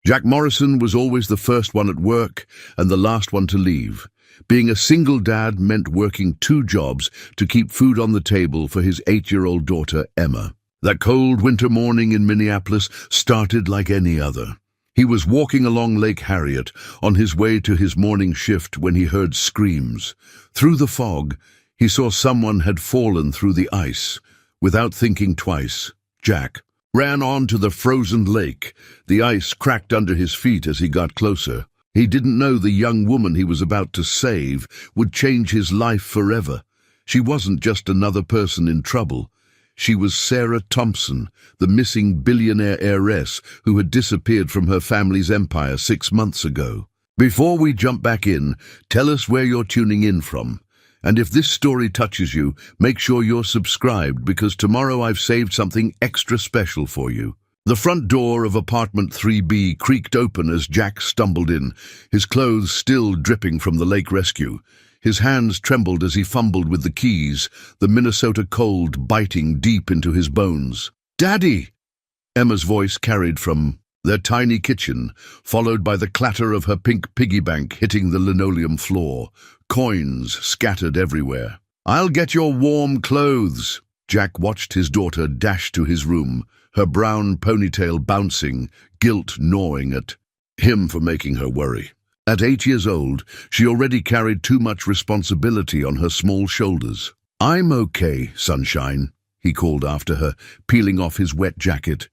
Jack Morrison was always the first one at work and the last one to leave. Being a single dad meant working 2 jobs to keep food on the table for his 8-year-old daughter, Emma. That cold winter morning in Minneapolis started like any other. He was walking along Lake Harriet on his way to his morning shift when he heard screams. Through the fog, he saw someone had fallen through the ice. Without thinking twice, Jack ran onto the frozen lake. The ice cracked under his feet as he got closer. He didn't know the young woman he was about to save would change his life forever. She wasn't just another person in trouble. She was Sarah Thompson, the missing billionaire heiress who had disappeared from her family's empire 6 months ago. Before we jump back in, tell us where you're tuning in from. And if this story touches you, make sure you're subscribed because tomorrow I've saved something extra special for you. The front door of apartment 3B creaked open as Jack stumbled in, his clothes still dripping from the lake rescue. His hands trembled as he fumbled with the keys, the Minnesota cold biting deep into his bones. "Daddy!" Emma's voice carried from their tiny kitchen, followed by the clatter of her pink piggy bank hitting the linoleum floor, coins scattered everywhere. "I'll get your warm clothes." Jack watched his daughter dash to his room, her brown ponytail bouncing, guilt gnawing at him for making her worry. At 8 years old, she already carried too much responsibility on her small shoulders. "I'm okay, sunshine," he called after her, peeling off his wet jacket.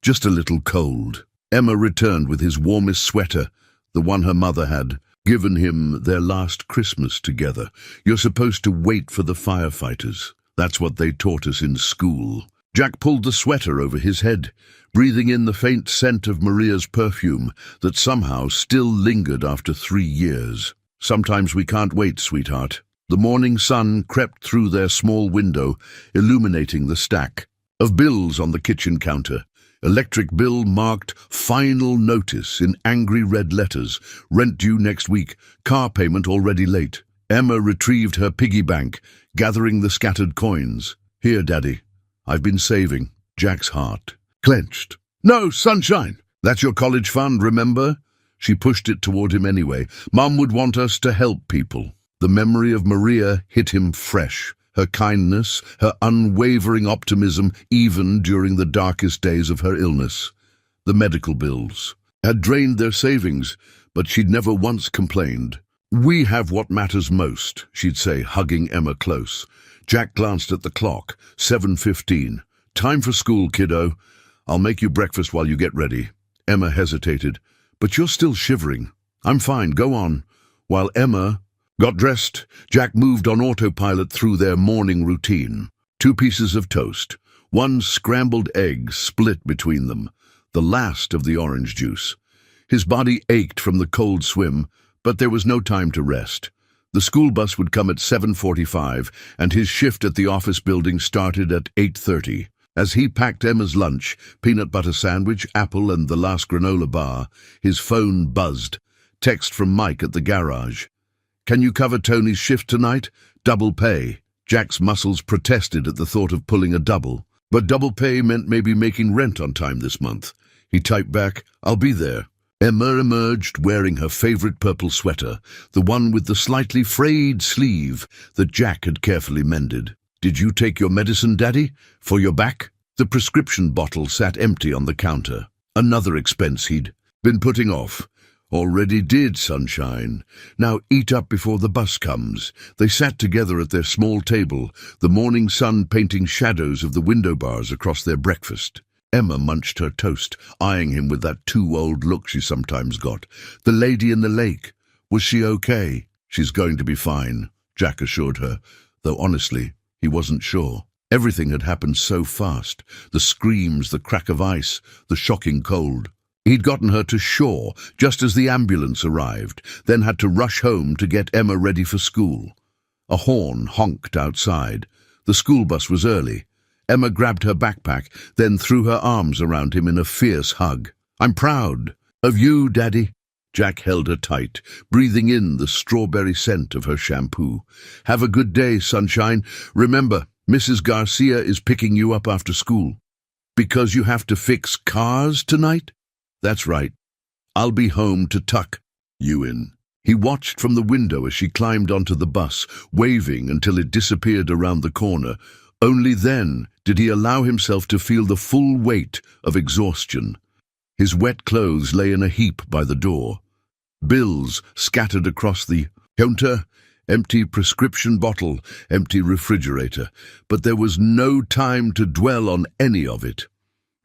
"Just a little cold." Emma returned with his warmest sweater, the one her mother had given him their last Christmas together. "You're supposed to wait for the firefighters. That's what they taught us in school." Jack pulled the sweater over his head, breathing in the faint scent of Maria's perfume that somehow still lingered after 3 years. "Sometimes we can't wait, sweetheart." The morning sun crept through their small window, illuminating the stack of bills on the kitchen counter. Electric bill marked "Final Notice" in angry red letters. Rent due next week. Car payment already late. Emma retrieved her piggy bank, gathering the scattered coins. "Here, Daddy. I've been saving." Jack's heart clenched. "No, sunshine! That's your college fund, remember?" She pushed it toward him anyway. "Mom would want us to help people." The memory of Maria hit him fresh. Her kindness, her unwavering optimism, even during the darkest days of her illness. The medical bills had drained their savings, but she'd never once complained. "We have what matters most," she'd say, hugging Emma close. Jack glanced at the clock. 7:15. "Time for school, kiddo. I'll make you breakfast while you get ready." Emma hesitated. "But you're still shivering." "I'm fine, go on." While Emma got dressed, Jack moved on autopilot through their morning routine. 2 pieces of toast, 1 scrambled egg split between them, the last of the orange juice. His body ached from the cold swim, but there was no time to rest. The school bus would come at 7:45, and his shift at the office building started at 8:30. As he packed Emma's lunch, peanut butter sandwich, apple, and the last granola bar, his phone buzzed. Text from Mike at the garage. "Can you cover Tony's shift tonight? Double pay." Jack's muscles protested at the thought of pulling a double. But double pay meant maybe making rent on time this month. He typed back, "I'll be there." Emma emerged wearing her favorite purple sweater, the one with the slightly frayed sleeve that Jack had carefully mended. "Did you take your medicine, Daddy? For your back?" The prescription bottle sat empty on the counter. Another expense he'd been putting off. "Already did, sunshine. Now eat up before the bus comes." They sat together at their small table, the morning sun painting shadows of the window bars across their breakfast. Emma munched her toast, eyeing him with that too-old look she sometimes got. "The lady in the lake, was she okay?" "She's going to be fine," Jack assured her, though honestly, he wasn't sure. Everything had happened so fast. The screams, the crack of ice, the shocking cold. He'd gotten her to shore just as the ambulance arrived, then had to rush home to get Emma ready for school. A horn honked outside. The school bus was early. Emma grabbed her backpack, then threw her arms around him in a fierce hug. "I'm proud of you, Daddy." Jack held her tight, breathing in the strawberry scent of her shampoo. "Have a good day, sunshine. Remember, Mrs. Garcia is picking you up after school." "Because you have to fix cars tonight?" "That's right. I'll be home to tuck you in." He watched from the window as she climbed onto the bus, waving until it disappeared around the corner. Only then did he allow himself to feel the full weight of exhaustion. His wet clothes lay in a heap by the door. Bills scattered across the counter, empty prescription bottle, empty refrigerator, but there was no time to dwell on any of it.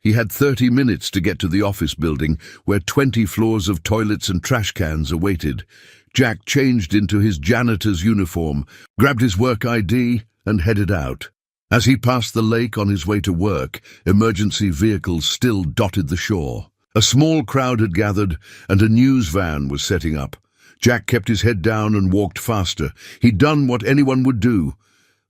He had 30 minutes to get to the office building, where 20 floors of toilets and trash cans awaited. Jack changed into his janitor's uniform, grabbed his work ID, and headed out. As he passed the lake on his way to work, emergency vehicles still dotted the shore. A small crowd had gathered, and a news van was setting up. Jack kept his head down and walked faster. He'd done what anyone would do.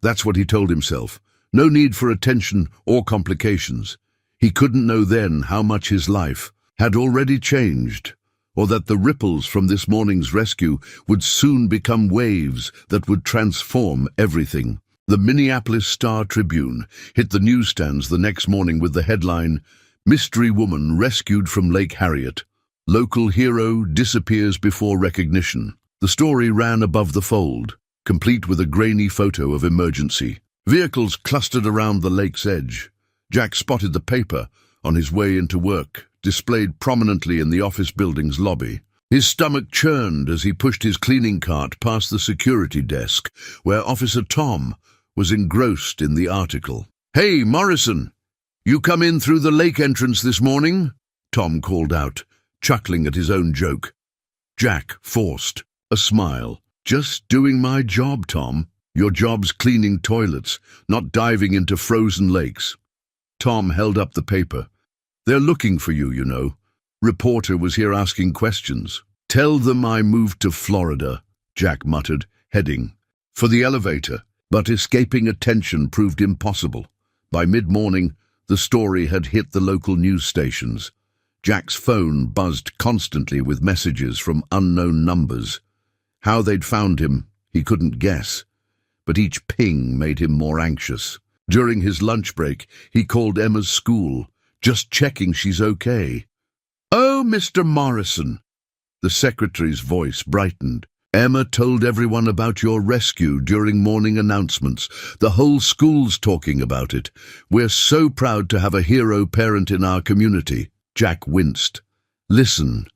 That's what he told himself. No need for attention or complications. He couldn't know then how much his life had already changed, or that the ripples from this morning's rescue would soon become waves that would transform everything. The Minneapolis Star-Tribune hit the newsstands the next morning with the headline, "Mystery Woman Rescued from Lake Harriet. Local Hero Disappears Before Recognition." The story ran above the fold, complete with a grainy photo of emergency. Vehicles clustered around the lake's edge. Jack spotted the paper on his way into work, displayed prominently in the office building's lobby. His stomach churned as he pushed his cleaning cart past the security desk, where Officer Tom was engrossed in the article. "Hey, Morrison, you come in through the lake entrance this morning?" Tom called out, chuckling at his own joke. Jack forced a smile. "Just doing my job, Tom. Your job's cleaning toilets, not diving into frozen lakes." Tom held up the paper. "They're looking for you, you know. Reporter was here asking questions." "Tell them I moved to Florida," Jack muttered, heading for the elevator. But escaping attention proved impossible. By mid-morning, the story had hit the local news stations. Jack's phone buzzed constantly with messages from unknown numbers. How they'd found him, he couldn't guess, but each ping made him more anxious. During his lunch break, he called Emma's school, just checking she's okay. "Oh, Mr. Morrison." The secretary's voice brightened. "Emma told everyone about your rescue during morning announcements. The whole school's talking about it. We're so proud to have a hero parent in our community." Jack winced. "Listen,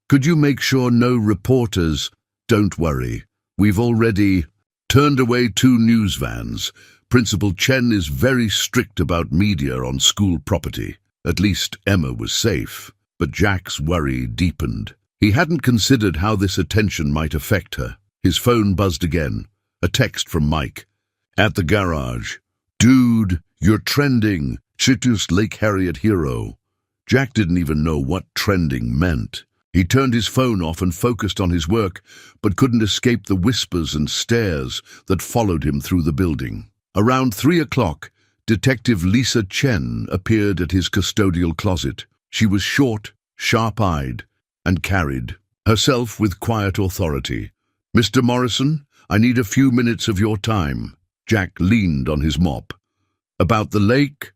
could you make sure no reporters—" "Don't worry. We've already turned away 2 news vans. Principal Chen is very strict about media on school property." At least Emma was safe, but Jack's worry deepened. He hadn't considered how this attention might affect her. His phone buzzed again, a text from Mike. "At the garage. Dude, you're trending. Citrus Lake Harriet hero." Jack didn't even know what trending meant. He turned his phone off and focused on his work, but couldn't escape the whispers and stares that followed him through the building. Around 3 o'clock, Detective Lisa Chen appeared at his custodial closet. She was short, sharp-eyed, and carried herself with quiet authority. "Mr. Morrison, I need a few minutes of your time." Jack leaned on his mop. "About the lake?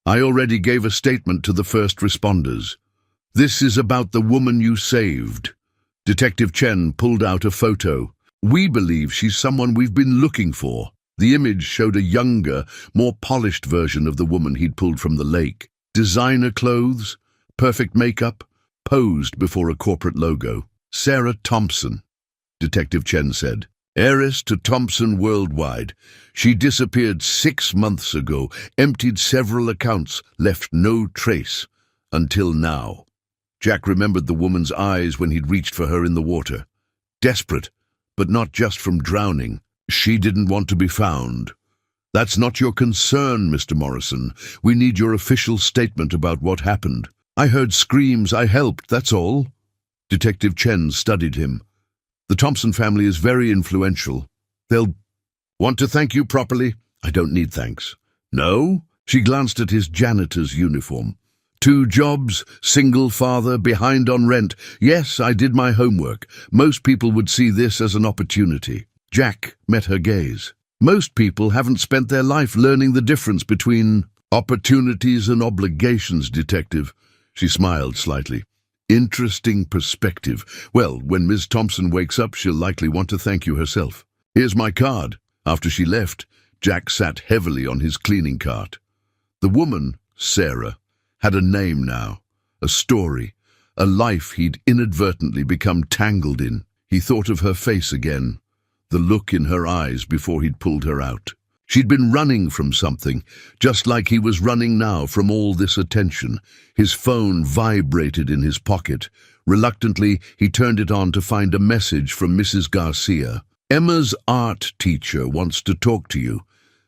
I already gave a statement to the first responders. This is about the woman you saved." Detective Chen pulled out a photo. "We believe she's someone we've been looking for." The image showed a younger, more polished version of the woman he'd pulled from the lake. Designer clothes, perfect makeup, posed before a corporate logo. "Sarah Thompson," Detective Chen said. "Heiress to Thompson worldwide. She disappeared 6 months ago, emptied several accounts, left no trace. Until now." Jack remembered the woman's eyes when he'd reached for her in the water. Desperate, but not just from drowning. She didn't want to be found. "That's not your concern, Mr. Morrison. We need your official statement about what happened." "I heard screams. I helped, that's all." Detective Chen studied him. "The Thompson family is very influential. They'll want to thank you properly." "I don't need thanks." "No?" She glanced at his janitor's uniform. 2 jobs, single father, behind on rent. "Yes, I did my homework. Most people would see this as an opportunity." Jack met her gaze. "Most people haven't spent their life learning the difference between opportunities and obligations, Detective." She smiled slightly. Interesting perspective. Well, when Ms. Thompson wakes up, she'll likely want to thank you herself. Here's my card. After she left, Jack sat heavily on his cleaning cart. The woman, Sarah, had a name now, a story, a life he'd inadvertently become tangled in. He thought of her face again, the look in her eyes before he'd pulled her out. She'd been running from something, just like he was running now from all this attention. His phone vibrated in his pocket. Reluctantly, he turned it on to find a message from Mrs. Garcia. Emma's art teacher wants to talk to you.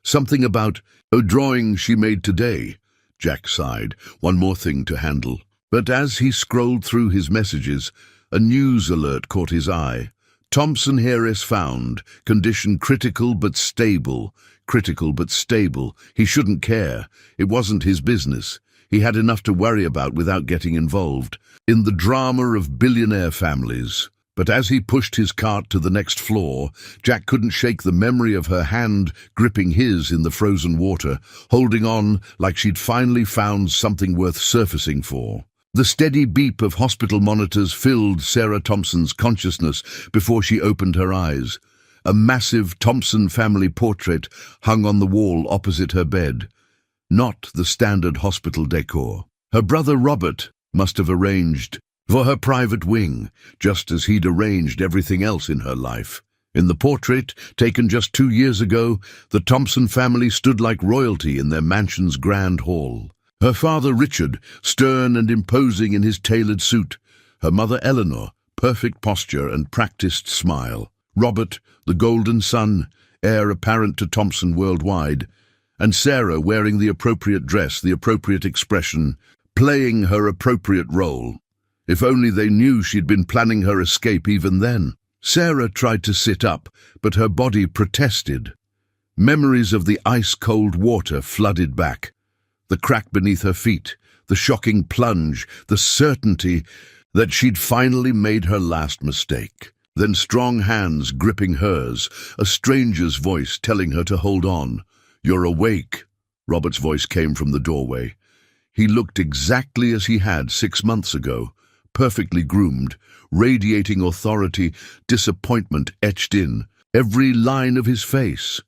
Something about a drawing she made today. Jack sighed. One more thing to handle. But as he scrolled through his messages, a news alert caught his eye. Thompson Heiress found, condition critical but stable. Critical but stable. He shouldn't care. It wasn't his business. He had enough to worry about without getting involved in the drama of billionaire families. But as he pushed his cart to the next floor, Jack couldn't shake the memory of her hand gripping his in the frozen water, holding on like she'd finally found something worth surfacing for. The steady beep of hospital monitors filled Sarah Thompson's consciousness before she opened her eyes. A massive Thompson family portrait hung on the wall opposite her bed. Not the standard hospital decor. Her brother Robert must have arranged for her private wing, just as he'd arranged everything else in her life. In the portrait, taken just 2 years ago, the Thompson family stood like royalty in their mansion's grand hall. Her father Richard, stern and imposing in his tailored suit. Her mother Eleanor, perfect posture and practiced smile. Robert, the golden son, heir apparent to Thompson worldwide. And Sarah wearing the appropriate dress, the appropriate expression, playing her appropriate role. If only they knew she'd been planning her escape even then. Sarah tried to sit up, but her body protested. Memories of the ice-cold water flooded back. The crack beneath her feet, the shocking plunge, the certainty that she'd finally made her last mistake. Then strong hands gripping hers, a stranger's voice telling her to hold on. "You're awake." Robert's voice came from the doorway. He looked exactly as he had 6 months ago, perfectly groomed, radiating authority, disappointment etched in every line of his face.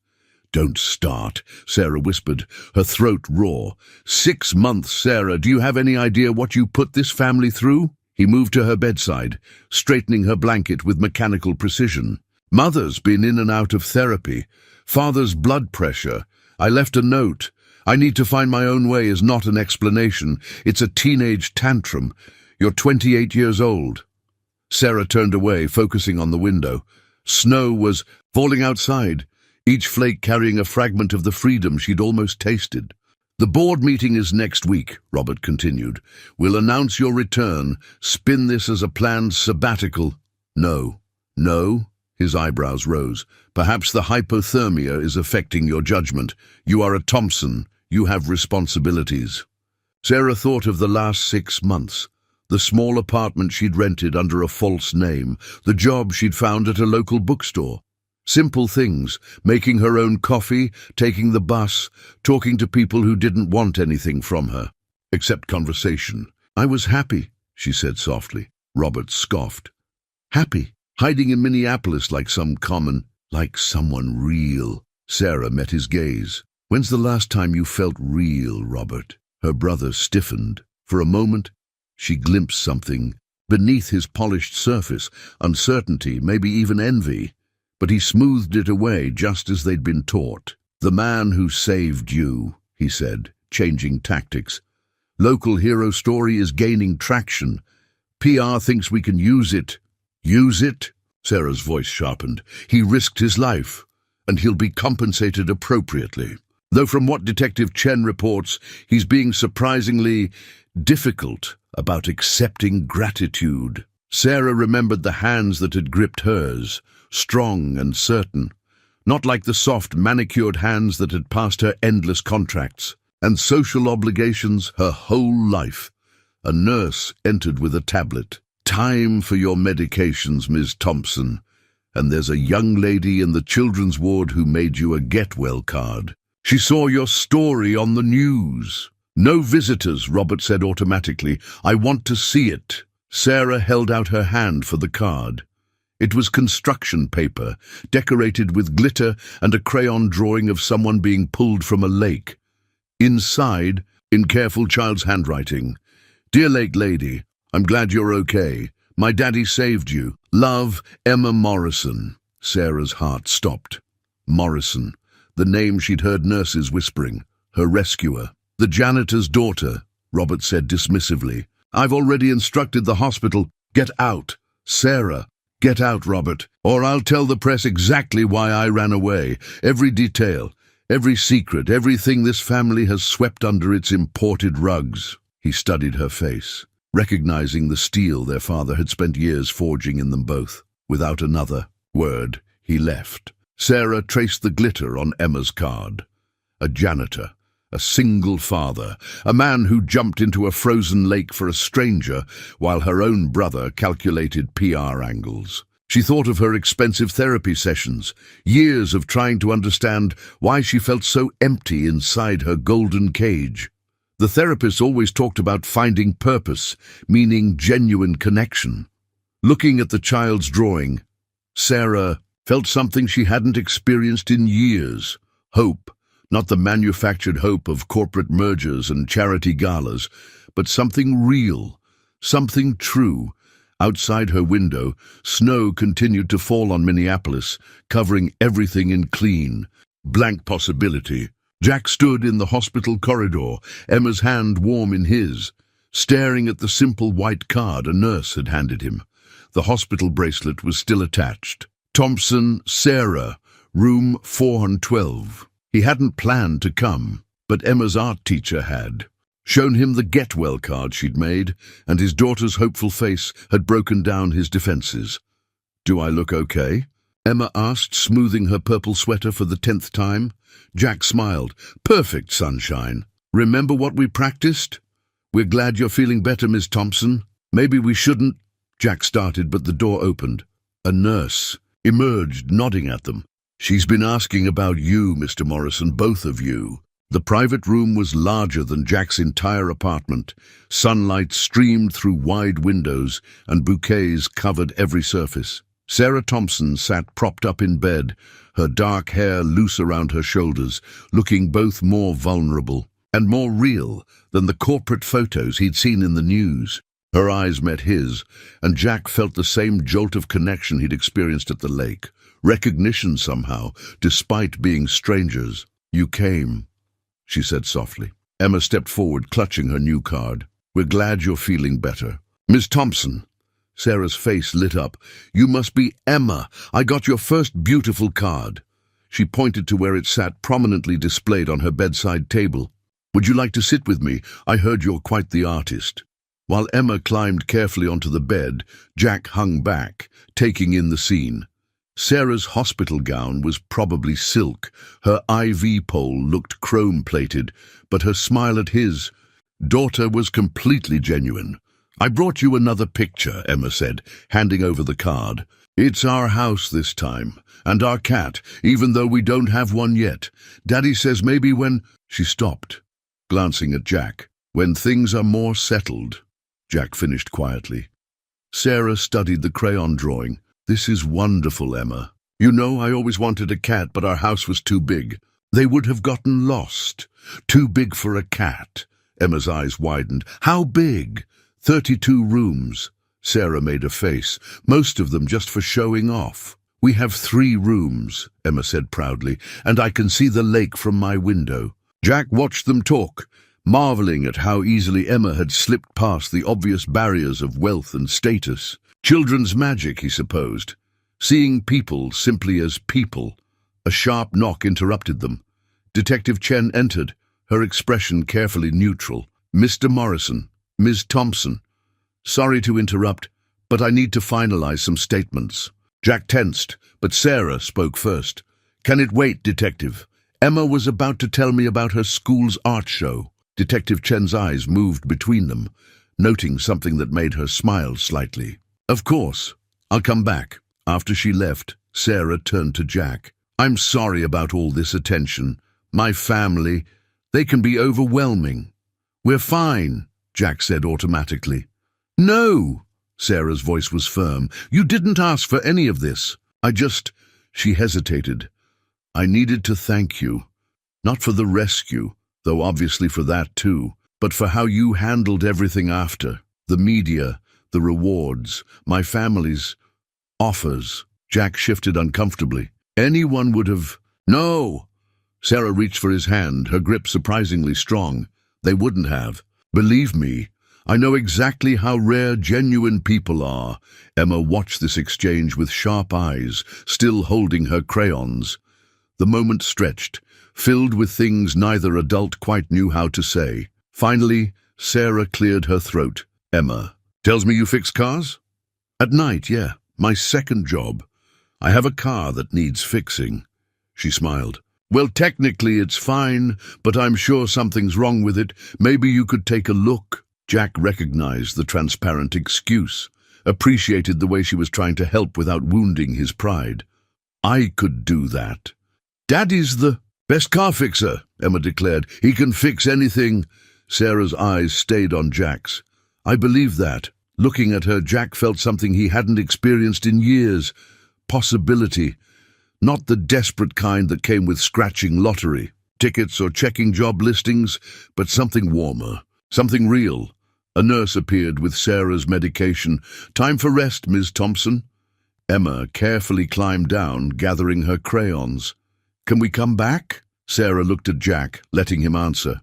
"Don't start," Sarah whispered, her throat raw. 6 months, Sarah. Do you have any idea what you put this family through? He moved to her bedside, straightening her blanket with mechanical precision. "Mother's been in and out of therapy. Father's blood pressure. I left a note. I need to find my own way is not an explanation. It's a teenage tantrum. You're 28 years old." Sarah turned away, focusing on the window. Snow was falling outside, each flake carrying a fragment of the freedom she'd almost tasted. "The board meeting is next week," Robert continued. "We'll announce your return, spin this as a planned sabbatical." "No." "No?" His eyebrows rose. "Perhaps the hypothermia is affecting your judgment. You are a Thompson. You have responsibilities." Sarah thought of the last 6 months. The small apartment she'd rented under a false name, the job she'd found at a local bookstore. Simple things, making her own coffee, taking the bus, talking to people who didn't want anything from her, except conversation. "I was happy," she said softly. Robert scoffed. "Happy? Hiding in Minneapolis like someone real." Sarah met his gaze. "When's the last time you felt real, Robert?" Her brother stiffened. For a moment, she glimpsed something beneath his polished surface, uncertainty, maybe even envy. But he smoothed it away just as they'd been taught. "The man who saved you," he said, changing tactics. "Local hero story is gaining traction. PR thinks we can use it." "Use it?" Sarah's voice sharpened. "He risked his life, and he'll be compensated appropriately. Though from what Detective Chen reports, he's being surprisingly difficult about accepting gratitude." Sarah remembered the hands that had gripped hers, strong and certain, not like the soft, manicured hands that had passed her endless contracts and social obligations her whole life. A nurse entered with a tablet. "Time for your medications, Ms. Thompson. And there's a young lady in the children's ward who made you a get-well card. She saw your story on the news." "No visitors," Robert said automatically. "I want to see it." Sarah held out her hand for the card. It was construction paper, decorated with glitter and a crayon drawing of someone being pulled from a lake. Inside, in careful child's handwriting, "Dear Lake Lady, I'm glad you're okay. My daddy saved you. Love, Emma Morrison." Sarah's heart stopped. Morrison, the name she'd heard nurses whispering, her rescuer. "The janitor's daughter," Robert said dismissively. "I've already instructed the hospital. Get out." "Sarah, get out, Robert, or I'll tell the press exactly why I ran away. Every detail, every secret, everything this family has swept under its imported rugs." He studied her face, recognizing the steel their father had spent years forging in them both. Without another word, he left. Sarah traced the glitter on Emma's card. A janitor, a single father, a man who jumped into a frozen lake for a stranger while her own brother calculated PR angles. She thought of her expensive therapy sessions, years of trying to understand why she felt so empty inside her golden cage. The therapist always talked about finding purpose, meaning genuine connection. Looking at the child's drawing, Sarah felt something she hadn't experienced in years. Hope, not the manufactured hope of corporate mergers and charity galas, but something real, something true. Outside her window, snow continued to fall on Minneapolis, covering everything in clean, blank possibility. Jack stood in the hospital corridor, Emma's hand warm in his, staring at the simple white card a nurse had handed him. The hospital bracelet was still attached. Thompson, Sarah, room 412. He hadn't planned to come, but Emma's art teacher had. Shown him the get well card she'd made, and his daughter's hopeful face had broken down his defenses. "Do I look okay?" Emma asked, smoothing her purple sweater for the 10th time. Jack smiled. "Perfect, sunshine. Remember what we practiced?" "We're glad you're feeling better, Miss Thompson." "Maybe we shouldn't," Jack started, but the door opened. A nurse emerged, nodding at them. "She's been asking about you, Mr. Morrison, both of you." The private room was larger than Jack's entire apartment. Sunlight streamed through wide windows, and bouquets covered every surface. Sarah Thompson sat propped up in bed, her dark hair loose around her shoulders, looking both more vulnerable and more real than the corporate photos he'd seen in the news. Her eyes met his, and Jack felt the same jolt of connection he'd experienced at the lake. Recognition somehow, despite being strangers. "You came," she said softly. Emma stepped forward, clutching her new card. "We're glad you're feeling better." "Miss Thompson." Sarah's face lit up. "You must be Emma. I got your first beautiful card." She pointed to where it sat prominently displayed on her bedside table. "Would you like to sit with me? I heard you're quite the artist." While Emma climbed carefully onto the bed, Jack hung back, taking in the scene. Sarah's hospital gown was probably silk. Her IV pole looked chrome-plated, but her smile at his daughter was completely genuine. "I brought you another picture," Emma said, handing over the card. "It's our house this time, and our cat, even though we don't have one yet. Daddy says maybe when—" She stopped, glancing at Jack. "When things are more settled," Jack finished quietly. Sarah studied the crayon drawing. "This is wonderful, Emma. You know, I always wanted a cat, but our house was too big. They would have gotten lost. Too big for a cat." Emma's eyes widened. "How big?" 32 rooms. Sarah made a face, most of them just for showing off. "We have 3 rooms, Emma said proudly, "and I can see the lake from my window." Jack watched them talk, marveling at how easily Emma had slipped past the obvious barriers of wealth and status. Children's magic, he supposed. Seeing people simply as people. A sharp knock interrupted them. Detective Chen entered, her expression carefully neutral. "Mr. Morrison, Ms. Thompson. Sorry to interrupt, but I need to finalize some statements." Jack tensed, but Sarah spoke first. "Can it wait, Detective? Emma was about to tell me about her school's art show." Detective Chen's eyes moved between them, noting something that made her smile slightly. "Of course. I'll come back." After she left, Sarah turned to Jack. "I'm sorry about all this attention. My family, they can be overwhelming." "We're fine," Jack said automatically. "No," Sarah's voice was firm. "You didn't ask for any of this. She hesitated. "I needed to thank you. Not for the rescue, though obviously for that too, but for how you handled everything after. The media, the rewards, my family's offers." Jack shifted uncomfortably. "Anyone would have—" "No!" Sarah reached for his hand, her grip surprisingly strong. "They wouldn't have. Believe me, I know exactly how rare genuine people are." Emma watched this exchange with sharp eyes, still holding her crayons. The moment stretched, filled with things neither adult quite knew how to say. Finally, Sarah cleared her throat. "Emma, tells me you fix cars?" "At night, yeah. My second job. I have a car that needs fixing." She smiled. "Well, technically it's fine, but I'm sure something's wrong with it. Maybe you could take a look." Jack recognized the transparent excuse, appreciated the way she was trying to help without wounding his pride. "I could do that." "Daddy's the best car fixer," Emma declared. "He can fix anything." Sarah's eyes stayed on Jack's. "I believe that." Looking at her, Jack felt something he hadn't experienced in years. Possibility. Not the desperate kind that came with scratching lottery tickets or checking job listings, but something warmer, something real. A nurse appeared with Sarah's medication. "Time for rest, Ms. Thompson." Emma carefully climbed down, gathering her crayons. "Can we come back?" Sarah looked at Jack, letting him answer.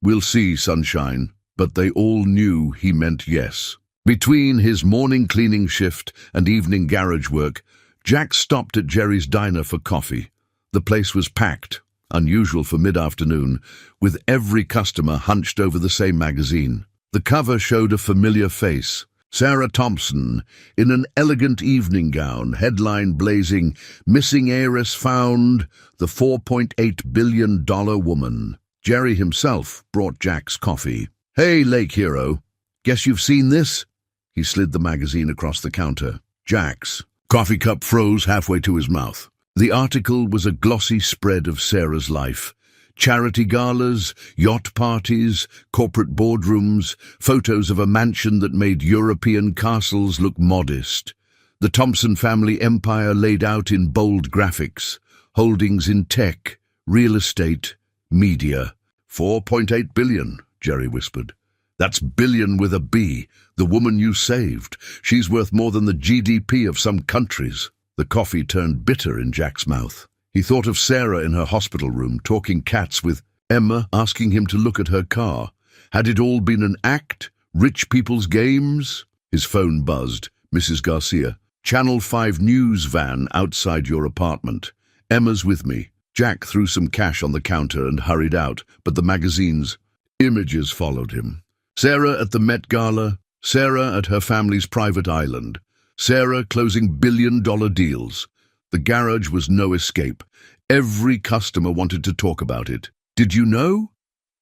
"We'll see, sunshine." But they all knew he meant yes. Between his morning cleaning shift and evening garage work, Jack stopped at Jerry's diner for coffee. The place was packed, unusual for mid-afternoon, with every customer hunched over the same magazine. The cover showed a familiar face, Sarah Thompson, in an elegant evening gown, headline blazing, "Missing Heiress Found, the $4.8 billion woman." Jerry himself brought Jack's coffee. "Hey, Lake Hero, guess you've seen this?" He slid the magazine across the counter. Jack's coffee cup froze halfway to his mouth. The article was a glossy spread of Sarah's life. Charity galas, yacht parties, corporate boardrooms, photos of a mansion that made European castles look modest. The Thompson family empire laid out in bold graphics. Holdings in tech, real estate, media. $4.8 billion, Jerry whispered. "That's billion with a B. The woman you saved. She's worth more than the GDP of some countries." The coffee turned bitter in Jack's mouth. He thought of Sarah in her hospital room, talking cats with Emma, asking him to look at her car. Had it all been an act? Rich people's games? His phone buzzed. "Mrs. Garcia, Channel 5 news van outside your apartment. Emma's with me." Jack threw some cash on the counter and hurried out, but the magazine's images followed him. Sarah at the Met Gala, Sarah at her family's private island, Sarah closing billion-dollar deals. The garage was no escape. Every customer wanted to talk about it. "Did you know?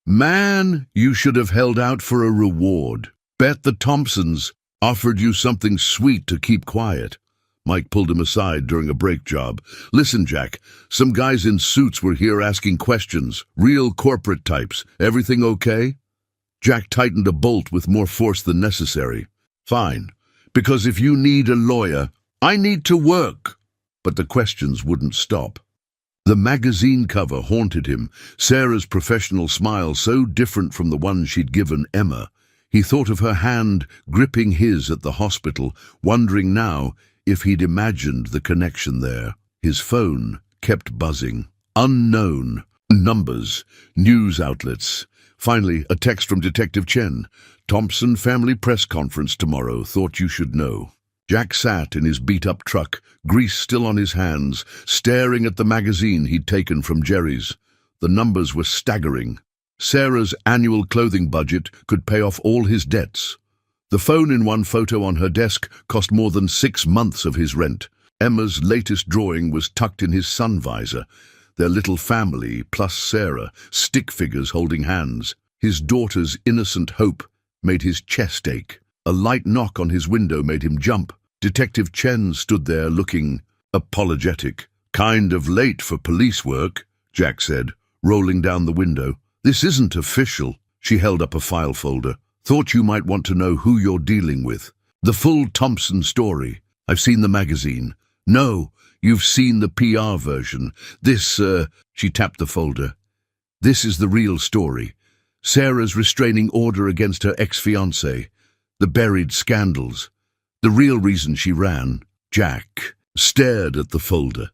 Man, you should have held out for a reward. Bet the Thompsons offered you something sweet to keep quiet." Mike pulled him aside during a break job. "Listen, Jack, some guys in suits were here asking questions. Real corporate types. Everything okay?" Jack tightened a bolt with more force than necessary. "Fine, because if you need a lawyer, I need to work." But the questions wouldn't stop. The magazine cover haunted him, Sarah's professional smile so different from the one she'd given Emma. He thought of her hand gripping his at the hospital, wondering now if he'd imagined the connection there. His phone kept buzzing. Unknown. Numbers. News outlets. Finally, a text from Detective Chen. "Thompson family press conference tomorrow. Thought you should know." Jack sat in his beat-up truck, grease still on his hands, staring at the magazine he'd taken from Jerry's. The numbers were staggering. Sarah's annual clothing budget could pay off all his debts. The phone in one photo on her desk cost more than 6 months of his rent. Emma's latest drawing was tucked in his sun visor. Their little family, plus Sarah, stick figures holding hands. His daughter's innocent hope made his chest ache. A light knock on his window made him jump. Detective Chen stood there looking apologetic. "Kind of late for police work," Jack said, rolling down the window. "This isn't official." She held up a file folder. "Thought you might want to know who you're dealing with." The full Thompson story. I've seen the magazine. No, you've seen the PR version. She tapped the folder. This is the real story. Sarah's restraining order against her ex-fiancé. The buried scandals. The real reason she ran. Jack stared at the folder,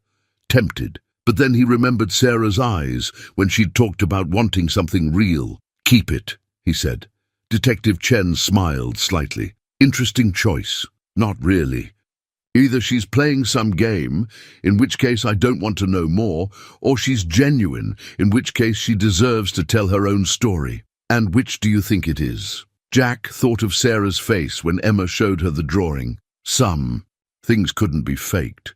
tempted, but then he remembered Sarah's eyes when she'd talked about wanting something real. Keep it, he said. Detective Chen smiled slightly. Interesting choice. Not really. Either she's playing some game, in which case I don't want to know more, or she's genuine, in which case she deserves to tell her own story. And which do you think it is? Jack thought of Sarah's face when Emma showed her the drawing. Some things couldn't be faked.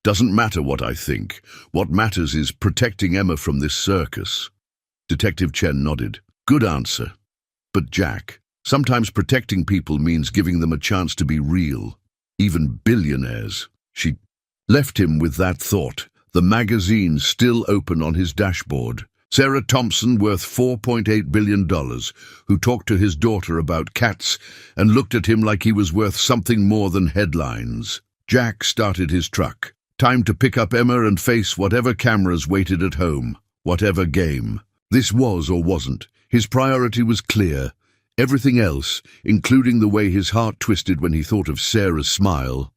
Doesn't matter what I think. What matters is protecting Emma from this circus. Detective Chen nodded. Good answer. But Jack, sometimes protecting people means giving them a chance to be real. Even billionaires. She left him with that thought, the magazine still open on his dashboard. Sarah Thompson, worth $4.8 billion, who talked to his daughter about cats and looked at him like he was worth something more than headlines. Jack started his truck. Time to pick up Emma and face whatever cameras waited at home, whatever game. This was or wasn't. His priority was clear. Everything else, including the way his heart twisted when he thought of Sarah's smile,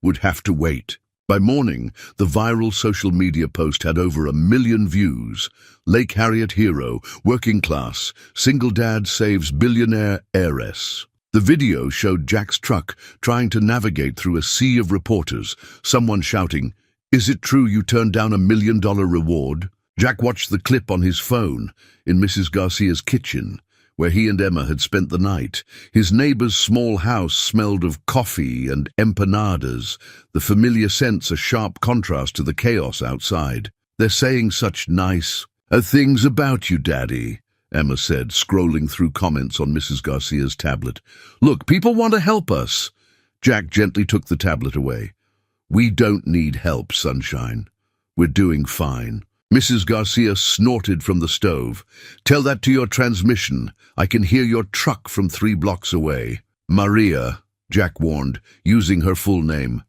would have to wait. By morning, the viral social media post had over 1 million views. Lake Harriet hero, working class, single dad saves billionaire heiress. The video showed Jack's truck trying to navigate through a sea of reporters, someone shouting, "Is it true you turned down $1 million reward?" Jack watched the clip on his phone in Mrs. Garcia's kitchen, where he and Emma had spent the night. His neighbor's small house smelled of coffee and empanadas, the familiar scents a sharp contrast to the chaos outside. "They're saying such nice things about you, Daddy," Emma said, scrolling through comments on Mrs. Garcia's tablet. "Look, people want to help us." Jack gently took the tablet away. "We don't need help, sunshine. We're doing fine." Mrs. Garcia snorted from the stove. "Tell that to your transmission. I can hear your truck from 3 blocks away." "Maria," Jack warned, using her full name.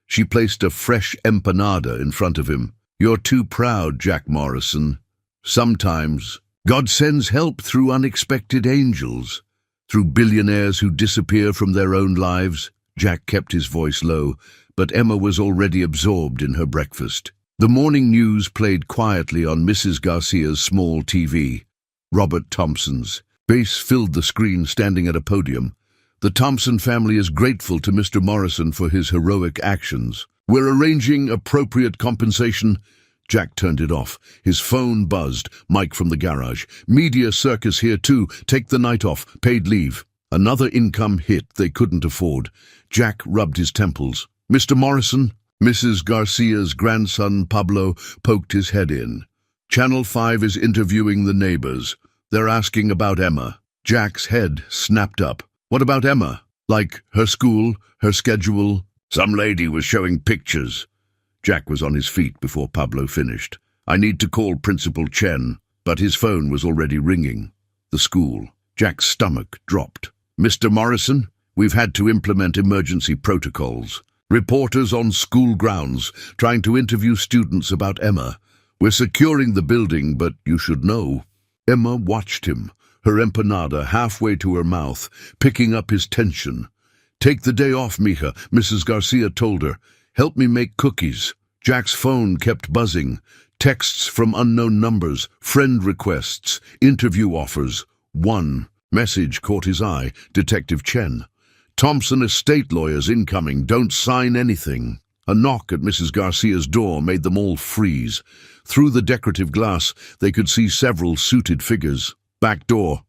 She placed a fresh empanada in front of him. "You're too proud, Jack Morrison. Sometimes God sends help through unexpected angels, through billionaires who disappear from their own lives." Jack kept his voice low, but Emma was already absorbed in her breakfast. The morning news played quietly on Mrs. Garcia's small TV. Robert Thompson's face filled the screen, standing at a podium. "The Thompson family is grateful to Mr. Morrison for his heroic actions. We're arranging appropriate compensation." Jack turned it off. His phone buzzed. Mike from the garage. "Media circus here too. Take the night off. Paid leave." Another income hit they couldn't afford. Jack rubbed his temples. "Mr. Morrison?" Mrs. Garcia's grandson Pablo poked his head in. "Channel 5 is interviewing the neighbors. They're asking about Emma." Jack's head snapped up. "What about Emma? Like her school, her schedule?" "Some lady was showing pictures." Jack was on his feet before Pablo finished. "I need to call Principal Chen," but his phone was already ringing. The school. Jack's stomach dropped. "Mr. Morrison, we've had to implement emergency protocols. Reporters on school grounds trying to interview students about Emma. We're securing the building, but you should know." Emma watched him, her empanada halfway to her mouth, picking up his tension. "Take the day off, mija," Mrs. Garcia told her. "Help me make cookies." Jack's phone kept buzzing. Texts from unknown numbers, friend requests, interview offers. One message caught his eye. Detective Chen. "Thompson estate lawyers incoming. Don't sign anything." A knock at Mrs. Garcia's door made them all freeze. Through the decorative glass, they could see several suited figures. "Back door,"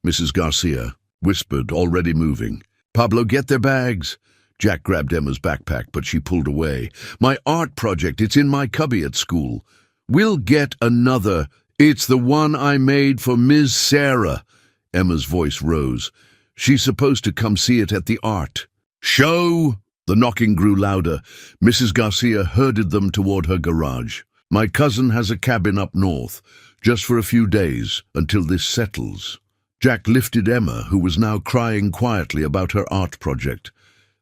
Mrs. Garcia whispered, already moving. "Pablo, get their bags." Jack grabbed Emma's backpack, but she pulled away. "My art project, it's in my cubby at school." "We'll get another. It's the one I made for Ms. Sarah." Emma's voice rose. "She's supposed to come see it at the art show." The knocking grew louder. Mrs. Garcia herded them toward her garage. "My cousin has a cabin up north, just for a few days, until this settles." Jack lifted Emma, who was now crying quietly about her art project.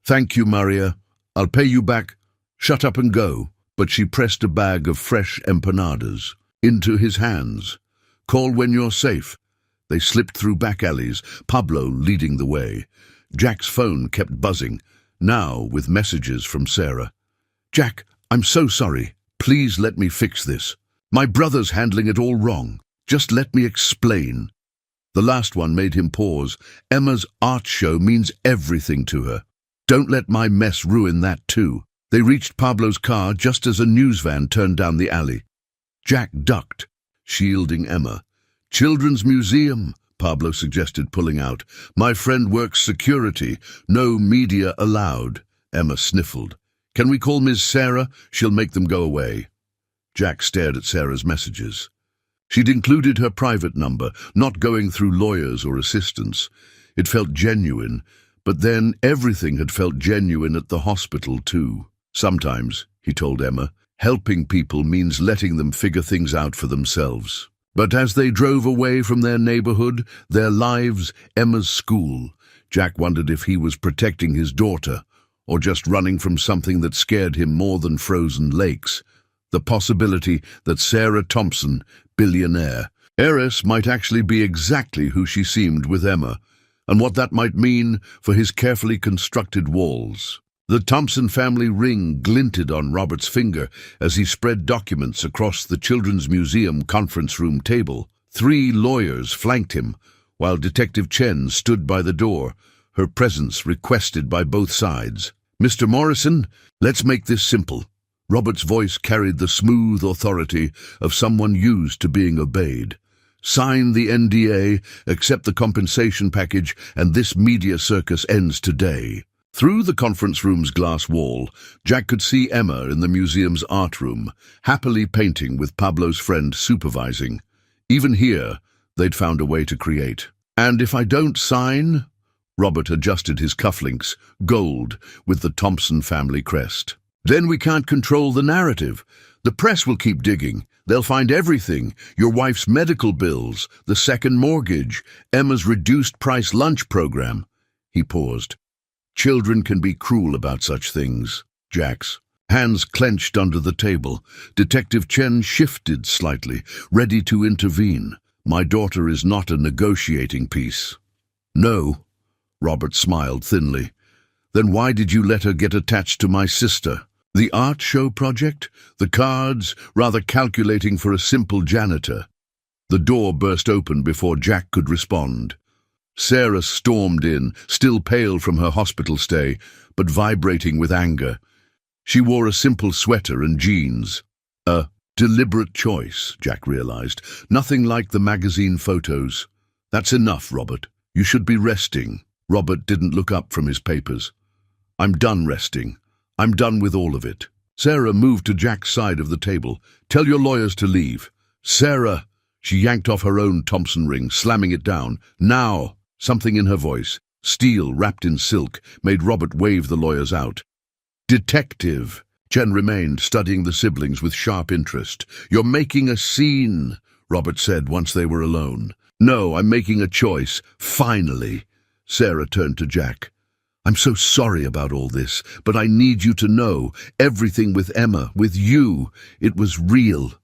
"Thank you, Maria. I'll pay you back. Shut up and go." But she pressed a bag of fresh empanadas into his hands. "Call when you're safe." They slipped through back alleys, Pablo leading the way. Jack's phone kept buzzing, now with messages from Sarah. "Jack, I'm so sorry. Please let me fix this. My brother's handling it all wrong. Just let me explain." The last one made him pause. Emma's art show means everything to her. Don't let my mess ruin that too. They reached Pablo's car just as a news van turned down the alley. Jack ducked, shielding Emma. "Children's Museum," Pablo suggested, pulling out. "My friend works security. No media allowed." Emma sniffled. "Can we call Ms. Sarah? She'll make them go away." Jack stared at Sarah's messages. She'd included her private number, not going through lawyers or assistants. It felt genuine, but then everything had felt genuine at the hospital too. "Sometimes," he told Emma, "helping people means letting them figure things out for themselves." But as they drove away from their neighborhood, their lives, Emma's school, Jack wondered if he was protecting his daughter, or just running from something that scared him more than frozen lakes. The possibility that Sarah Thompson, billionaire heiress, might actually be exactly who she seemed with Emma, and what that might mean for his carefully constructed walls. The Thompson family ring glinted on Robert's finger as he spread documents across the Children's Museum conference room table. 3 lawyers flanked him, while Detective Chen stood by the door, her presence requested by both sides. "Mr. Morrison, let's make this simple." Robert's voice carried the smooth authority of someone used to being obeyed. "Sign the NDA, accept the compensation package, and this media circus ends today." Through the conference room's glass wall, Jack could see Emma in the museum's art room, happily painting with Pablo's friend supervising. Even here, they'd found a way to create. "And if I don't sign?" Robert adjusted his cufflinks, gold, with the Thompson family crest. "Then we can't control the narrative. The press will keep digging. They'll find everything: your wife's medical bills, the second mortgage, Emma's reduced-price lunch program." He paused. "Children can be cruel about such things." Jack's hands clenched under the table. Detective Chen shifted slightly, ready to intervene. "My daughter is not a negotiating piece." "No," Robert smiled thinly. "Then why did you let her get attached to my sister?" "The art show project? The cards, rather calculating for a simple janitor." The door burst open before Jack could respond. Sarah stormed in, still pale from her hospital stay, but vibrating with anger. She wore a simple sweater and jeans. A deliberate choice, Jack realized. Nothing like the magazine photos. "That's enough, Robert. You should be resting." Robert didn't look up from his papers. "I'm done resting. I'm done with all of it." Sarah moved to Jack's side of the table. "Tell your lawyers to leave." "Sarah!" She yanked off her own Thompson ring, slamming it down. "Now!" Something in her voice, steel wrapped in silk, made Robert wave the lawyers out. "Detective!" Jen remained, studying the siblings with sharp interest. "You're making a scene," Robert said once they were alone. "No, I'm making a choice. Finally." Sarah turned to Jack. "I'm so sorry about all this, but I need you to know, everything with Emma, with you, it was real.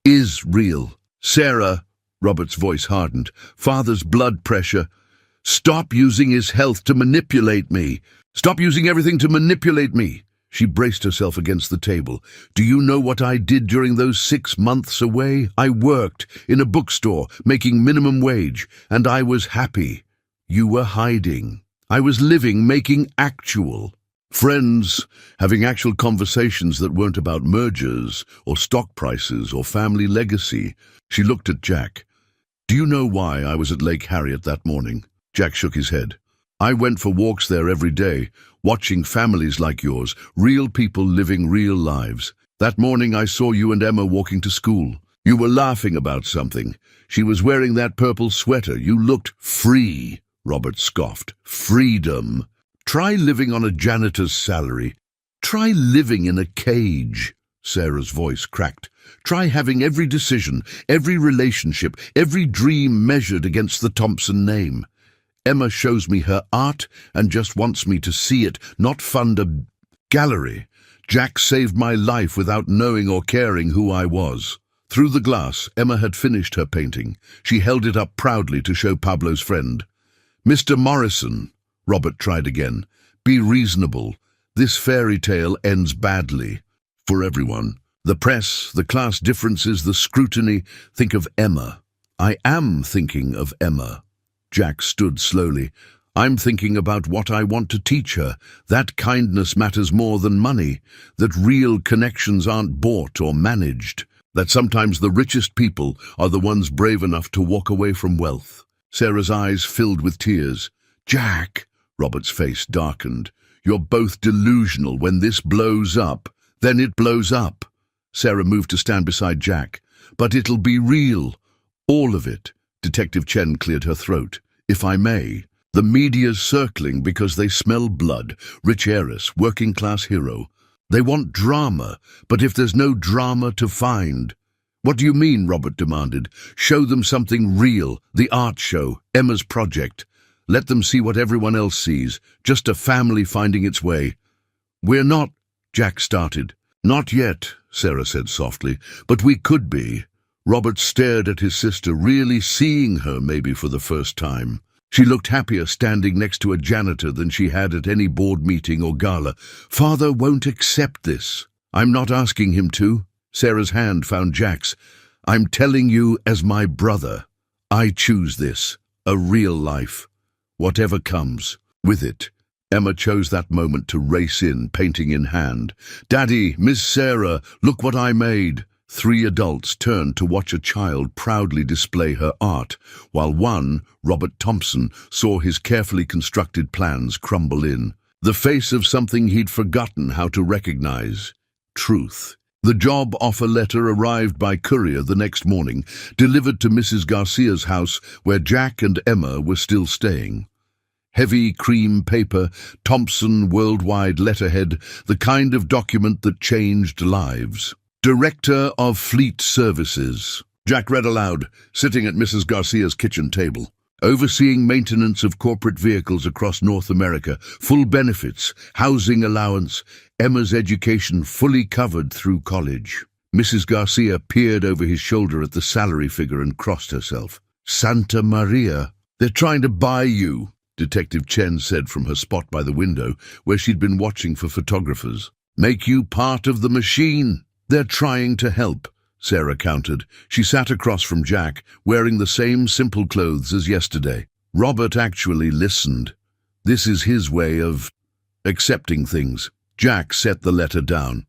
Is real." "Sarah," Robert's voice hardened, "Father's blood pressure. Stop using his health to manipulate me. Stop using everything to manipulate me." She braced herself against the table. "Do you know what I did during those 6 months away? I worked in a bookstore, making minimum wage, and I was happy. You were hiding. I was living, making actual friends, having actual conversations that weren't about mergers or stock prices or family legacy." She looked at Jack. "Do you know why I was at Lake Harriet that morning?" Jack shook his head. "I went for walks there every day, watching families like yours, real people living real lives. That morning I saw you and Emma walking to school. You were laughing about something. She was wearing that purple sweater. You looked free." Robert scoffed. "Freedom. Try living on a janitor's salary. Try living in a cage." Sarah's voice cracked. "Try having every decision, every relationship, every dream measured against the Thompson name. Emma shows me her art and just wants me to see it, not fund a gallery. Jack saved my life without knowing or caring who I was. Through the glass, Emma had finished her painting. She held it up proudly to show Pablo's friend. "Mr. Morrison," Robert tried again, "be reasonable. This fairy tale ends badly. For everyone. The press, the class differences, the scrutiny. Think of Emma." "I am thinking of Emma." Jack stood slowly. "I'm thinking about what I want to teach her. That kindness matters more than money. That real connections aren't bought or managed. That sometimes the richest people are the ones brave enough to walk away from wealth." Sarah's eyes filled with tears. "Jack," Robert's face darkened, "you're both delusional. When this blows up, then it blows up." Sarah moved to stand beside Jack. "But it'll be real. All of it." Detective Chen cleared her throat. "If I may. The media's circling because they smell blood. Rich heiress, working-class hero. They want drama, but if there's no drama to find—" "What do you mean?" Robert demanded. "Show them something real. The art show, Emma's project. Let them see what everyone else sees. Just a family finding its way." "We're not—" Jack started. "Not yet," Sarah said softly, "but we could be." Robert stared at his sister, really seeing her maybe for the first time. She looked happier standing next to a janitor than she had at any board meeting or gala. "Father won't accept this." "I'm not asking him to." Sarah's hand found Jack's. "I'm telling you as my brother. I choose this. A real life. Whatever comes. With it." Emma chose that moment to race in, painting in hand. "Daddy, Miss Sarah, look what I made." 3 adults turned to watch a child proudly display her art, while one, Robert Thompson, saw his carefully constructed plans crumble in. The face of something he'd forgotten how to recognize. Truth. The job offer letter arrived by courier the next morning, delivered to Mrs. Garcia's house where Jack and Emma were still staying. Heavy cream paper, Thompson worldwide letterhead, the kind of document that changed lives. "Director of Fleet Services," Jack read aloud, sitting at Mrs. Garcia's kitchen table. "Overseeing maintenance of corporate vehicles across North America, full benefits, housing allowance, Emma's education fully covered through college." Mrs. Garcia peered over his shoulder at the salary figure and crossed herself. "Santa Maria, they're trying to buy you," Detective Chen said from her spot by the window, where she'd been watching for photographers. "Make you part of the machine." "They're trying to help," Sarah countered. She sat across from Jack, wearing the same simple clothes as yesterday. Robert actually listened. This is his way of accepting things. Jack set the letter down.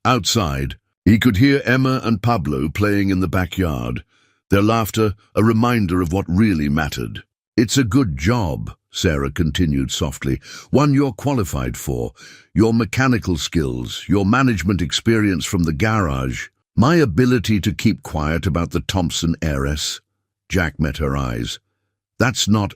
Outside, he could hear Emma and Pablo playing in the backyard, their laughter a reminder of what really mattered. "It's a good job," Sarah continued softly, "one you're qualified for. Your mechanical skills, your management experience from the garage, my ability to keep quiet about the Thompson heiress." Jack met her eyes. "That's not,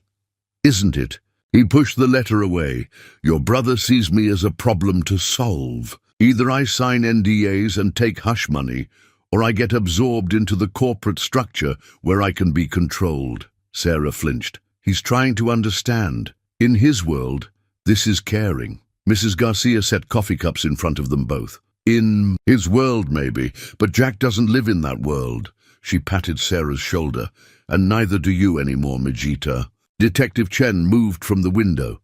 isn't it?" He pushed the letter away. "Your brother sees me as a problem to solve. Either I sign NDAs and take hush money, or I get absorbed into the corporate structure where I can be controlled." Sarah flinched. "He's trying to understand. In his world, this is caring." Mrs. Garcia set coffee cups in front of them both. "In his world, maybe, but Jack doesn't live in that world." She patted Sarah's shoulder. "And neither do you anymore, Majita." Detective Chen moved from the window.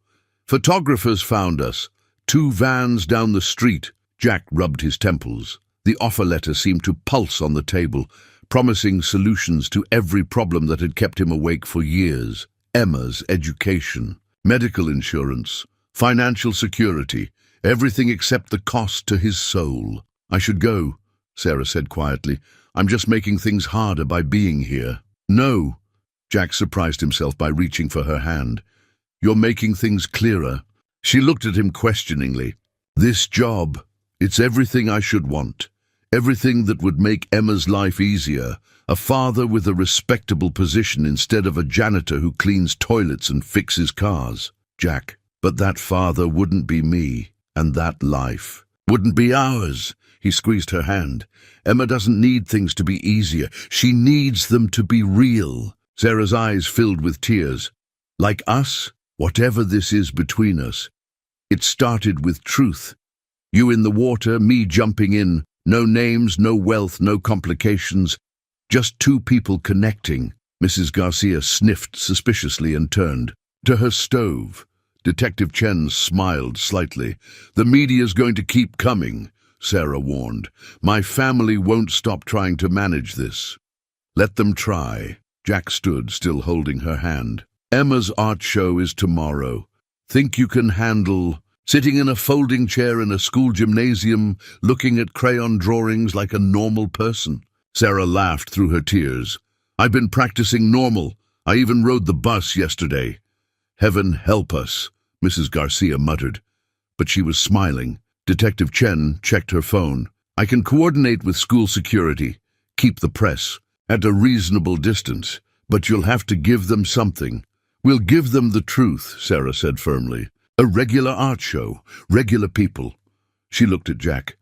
"Photographers found us. 2 vans down the street." Jack rubbed his temples. The offer letter seemed to pulse on the table, promising solutions to every problem that had kept him awake for years. Emma's education, medical insurance, financial security, everything except the cost to his soul. "I should go," Sarah said quietly. "I'm just making things harder by being here." "No," Jack surprised himself by reaching for her hand. "You're making things clearer." She looked at him questioningly. "This job, it's everything I should want. Everything that would make Emma's life easier. A father with a respectable position instead of a janitor who cleans toilets and fixes cars." "Jack, but that father wouldn't be me, and that life wouldn't be ours." He squeezed her hand. "Emma doesn't need things to be easier. She needs them to be real." Sarah's eyes filled with tears. Like us, whatever this is between us, it started with truth. You in the water, me jumping in, no names, no wealth, no complications, just two people connecting. Mrs. Garcia sniffed suspiciously and turned to her stove. Detective Chen smiled slightly. The media's going to keep coming, Sarah warned. My family won't stop trying to manage this. Let them try. Jack stood, still holding her hand. Emma's art show is tomorrow. Think you can handle sitting in a folding chair in a school gymnasium, looking at crayon drawings like a normal person? Sarah laughed through her tears. I've been practicing normal. I even rode the bus yesterday. Heaven help us, Mrs. Garcia muttered. But she was smiling. Detective Chen checked her phone. I can coordinate with school security. Keep the press at a reasonable distance, but you'll have to give them something. We'll give them the truth, Sarah said firmly. A regular art show, regular people. She looked at Jack.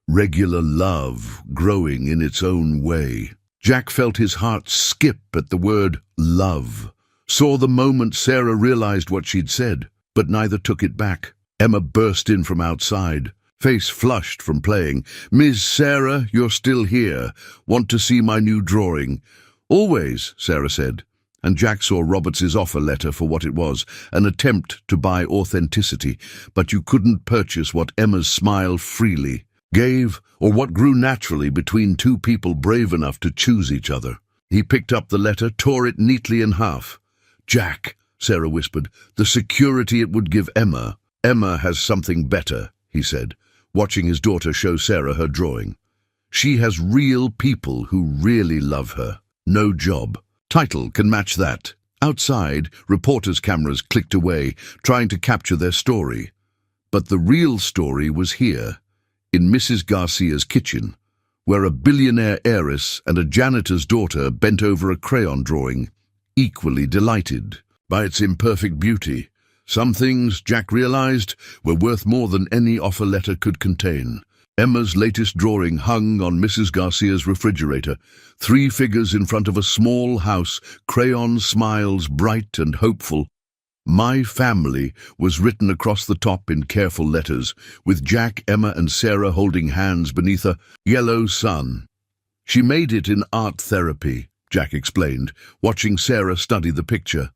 Regular love, growing in its own way. Jack felt his heart skip at the word love. Saw the moment Sarah realized what she'd said, but neither took it back. Emma burst in from outside, face flushed from playing. Miss Sarah, you're still here. Want to see my new drawing? Always, Sarah said. And Jack saw Roberts's offer letter for what it was, an attempt to buy authenticity, but you couldn't purchase what Emma's smile freely gave, or what grew naturally between two people brave enough to choose each other. He picked up the letter, tore it neatly in half. Jack, Sarah whispered, the security it would give Emma. Emma has something better, he said, watching his daughter show Sarah her drawing. She has real people who really love her. No job. Title can match that. Outside, reporters' cameras clicked away, trying to capture their story. But the real story was here, in Mrs. Garcia's kitchen, where a billionaire heiress and a janitor's daughter bent over a crayon drawing, equally delighted by its imperfect beauty. Some things, Jack realized, were worth more than any offer letter could contain. Emma's latest drawing hung on Mrs. Garcia's refrigerator, 3 figures in front of a small house, crayon smiles bright and hopeful. My family was written across the top in careful letters, with Jack, Emma and Sarah holding hands beneath a yellow sun. She made it in art therapy, Jack explained, watching Sarah study the picture.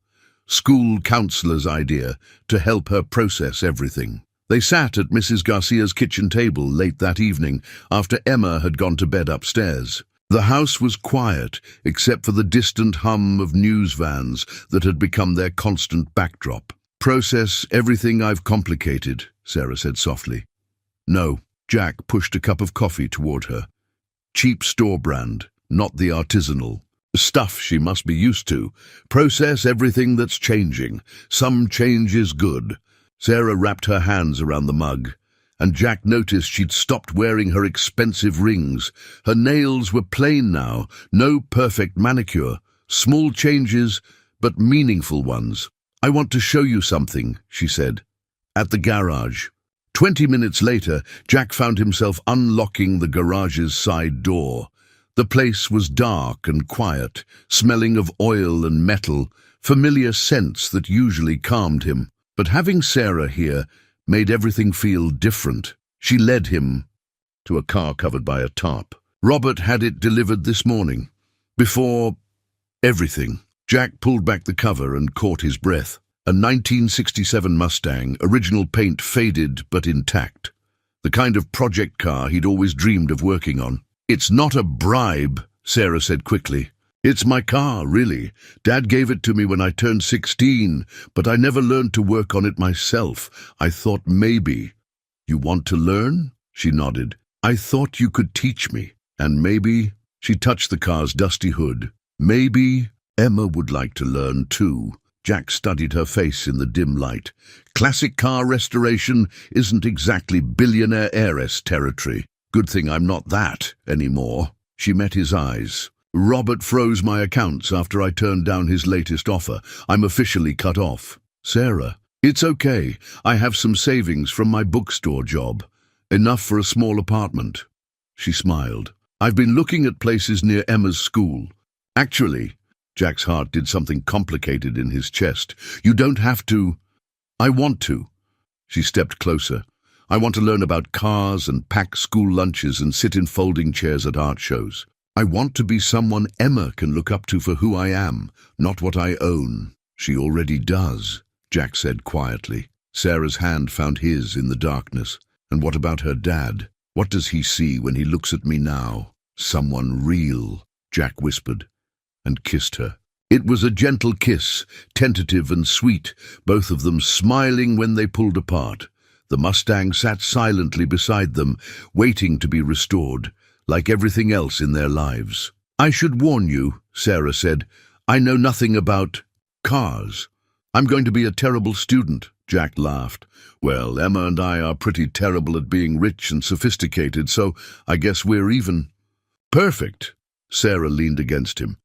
School counselor's idea to help her process everything. They sat at Mrs. Garcia's kitchen table late that evening after Emma had gone to bed upstairs. The house was quiet, except for the distant hum of news vans that had become their constant backdrop. Process everything I've complicated, Sarah said softly. No, Jack pushed a cup of coffee toward her. Cheap store brand, not the artisanal. Stuff she must be used to. Process everything that's changing. Some change is good. Sarah wrapped her hands around the mug, and Jack noticed she'd stopped wearing her expensive rings. Her nails were plain now, no perfect manicure. Small changes, but meaningful ones. I want to show you something, she said. At the garage. 20 minutes later, Jack found himself unlocking the garage's side door. The place was dark and quiet, smelling of oil and metal, familiar scents that usually calmed him. But having Sarah here made everything feel different. She led him to a car covered by a tarp. Robert had it delivered this morning. Before everything. Jack pulled back the cover and caught his breath. A 1967 Mustang, original paint faded but intact. The kind of project car he'd always dreamed of working on. It's not a bribe, Sarah said quickly. It's my car, really. Dad gave it to me when I turned 16, but I never learned to work on it myself. I thought maybe. You want to learn? She nodded. I thought you could teach me. And maybe, she touched the car's dusty hood. Maybe Emma would like to learn too. Jack studied her face in the dim light. Classic car restoration isn't exactly billionaire heiress territory. Good thing I'm not that anymore. She met his eyes. Robert froze my accounts after I turned down his latest offer. I'm officially cut off. Sarah, it's okay. I have some savings from my bookstore job. Enough for a small apartment. She smiled. I've been looking at places near Emma's school. Actually, Jack's heart did something complicated in his chest. You don't have to. I want to. She stepped closer. I want to learn about cars and pack school lunches and sit in folding chairs at art shows. I want to be someone Emma can look up to for who I am, not what I own. She already does, Jack said quietly. Sarah's hand found his in the darkness. And what about her dad? What does he see when he looks at me now? Someone real, Jack whispered, and kissed her. It was a gentle kiss, tentative and sweet, both of them smiling when they pulled apart. The Mustang sat silently beside them, waiting to be restored, like everything else in their lives. I should warn you, Sarah said. I know nothing about cars. I'm going to be a terrible student, Jack laughed. Well, Emma and I are pretty terrible at being rich and sophisticated, so I guess we're even. Perfect, Sarah leaned against him.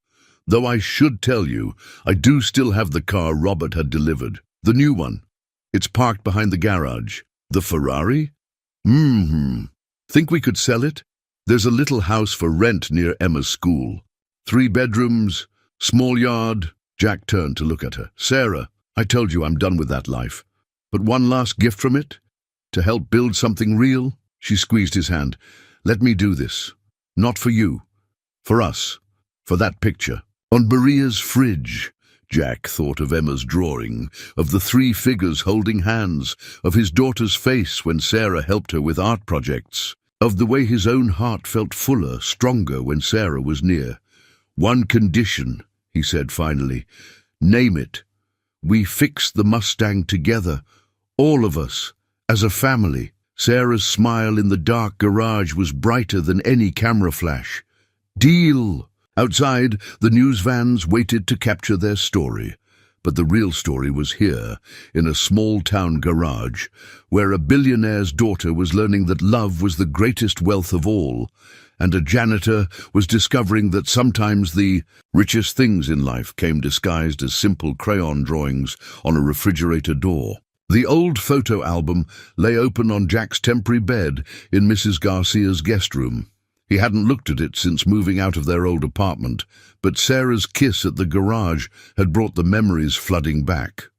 Though I should tell you, I do still have the car Robert had delivered. The new one. It's parked behind the garage. The Ferrari? Think we could sell it? There's a little house for rent near Emma's school. 3 bedrooms, small yard. Jack turned to look at her. Sarah, I told you I'm done with that life. But one last gift from it? To help build something real? She squeezed his hand. Let me do this. Not for you. For us. For that picture. On Maria's fridge, Jack thought of Emma's drawing, of the 3 figures holding hands, of his daughter's face when Sarah helped her with art projects, of the way his own heart felt fuller, stronger when Sarah was near. One condition, he said finally. Name it. We fix the Mustang together, all of us, as a family. Sarah's smile in the dark garage was brighter than any camera flash. Deal! Outside, the news vans waited to capture their story. But the real story was here, in a small-town garage, where a billionaire's daughter was learning that love was the greatest wealth of all, and a janitor was discovering that sometimes the richest things in life came disguised as simple crayon drawings on a refrigerator door. The old photo album lay open on Jack's temporary bed in Mrs. Garcia's guest room. He hadn't looked at it since moving out of their old apartment, but Sarah's kiss at the garage had brought the memories flooding back.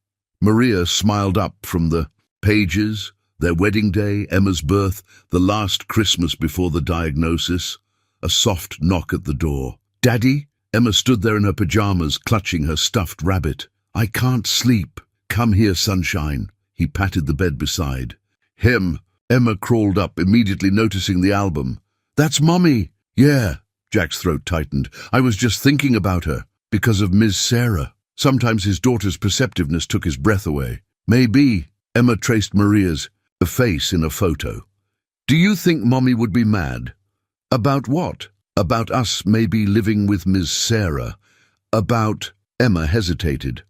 Maria smiled up from the pages, their wedding day, Emma's birth, the last Christmas before the diagnosis. A soft knock at the door. Daddy? Emma stood there in her pajamas, clutching her stuffed rabbit. I can't sleep. Come here, sunshine. He patted the bed beside. Him. Emma crawled up, immediately noticing the album. That's Mommy. Yeah, Jack's throat tightened. I was just thinking about her, because of Miss Sarah. Sometimes his daughter's perceptiveness took his breath away. Maybe. Emma traced Maria's face in a photo. Do you think Mommy would be mad? About what? About us maybe living with Miss Sarah. About... Emma hesitated.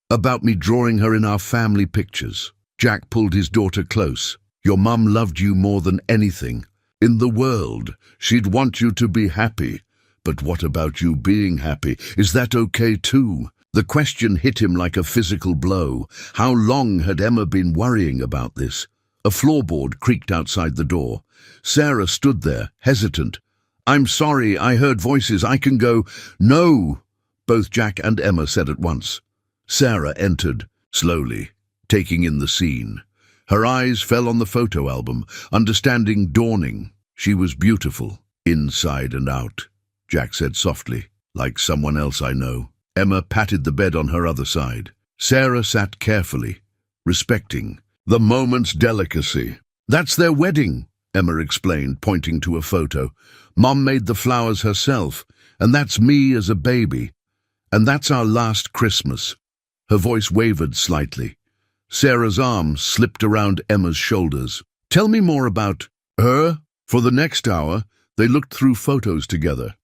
About me drawing her in our family pictures. Jack pulled his daughter close. Your mum loved you more than anything. In the world, she'd want you to be happy. But what about you being happy? Is that okay too? The question hit him like a physical blow. How long had Emma been worrying about this? A floorboard creaked outside the door. Sarah stood there, hesitant. I'm sorry, I heard voices. I can go. No, both Jack and Emma said at once. Sarah entered, slowly, taking in the scene. Her eyes fell on the photo album, understanding dawning. She was beautiful, inside and out, Jack said softly, like someone else I know. Emma patted the bed on her other side. Sarah sat carefully, respecting the moment's delicacy. That's their wedding, Emma explained, pointing to a photo. Mom made the flowers herself, and that's me as a baby. And that's our last Christmas. Her voice wavered slightly. Sarah's arm slipped around Emma's shoulders. Tell me more about her. For the next hour, they looked through photos together.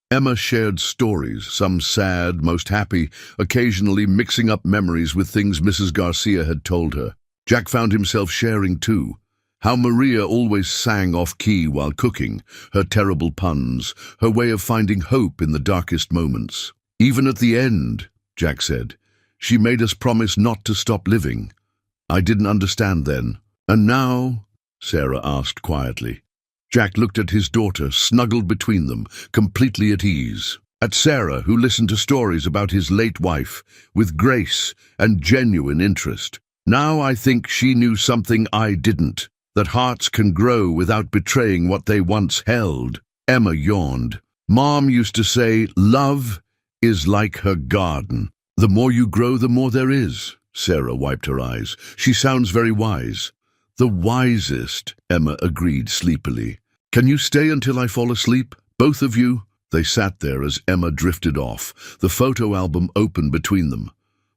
Emma shared stories, some sad, most happy, occasionally mixing up memories with things Mrs. Garcia had told her. Jack found himself sharing too. How Maria always sang off-key while cooking, her terrible puns, her way of finding hope in the darkest moments. Even at the end, Jack said, she made us promise not to stop living. I didn't understand then. And now? Sarah asked quietly. Jack looked at his daughter, snuggled between them, completely at ease. at Sarah, who listened to stories about his late wife with grace and genuine interest. Now I think she knew something I didn't, that hearts can grow without betraying what they once held. Emma yawned. Mom used to say, love is like her garden. The more you grow, the more there is. Sarah wiped her eyes. She sounds very wise. The wisest, Emma agreed sleepily. Can you stay until I fall asleep? Both of you? They sat there as Emma drifted off, the photo album open between them.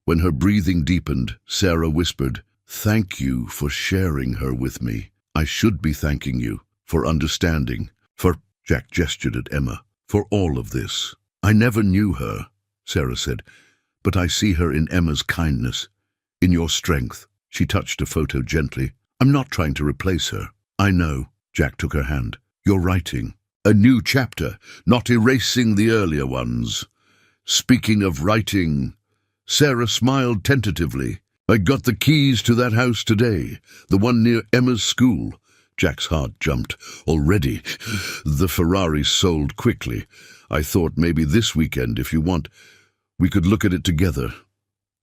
When her breathing deepened, Sarah whispered, Thank you for sharing her with me. I should be thanking you for understanding, Jack gestured at Emma, for all of this. I never knew her, Sarah said, but I see her in Emma's kindness, in your strength. She touched a photo gently. I'm not trying to replace her. I know. Jack took her hand. You're writing a new chapter, not erasing the earlier ones. Speaking of writing, Sarah smiled tentatively. I got the keys to that house today, the one near Emma's school. Jack's heart jumped. Already, the Ferrari sold quickly. I thought maybe this weekend, if you want, we could look at it together.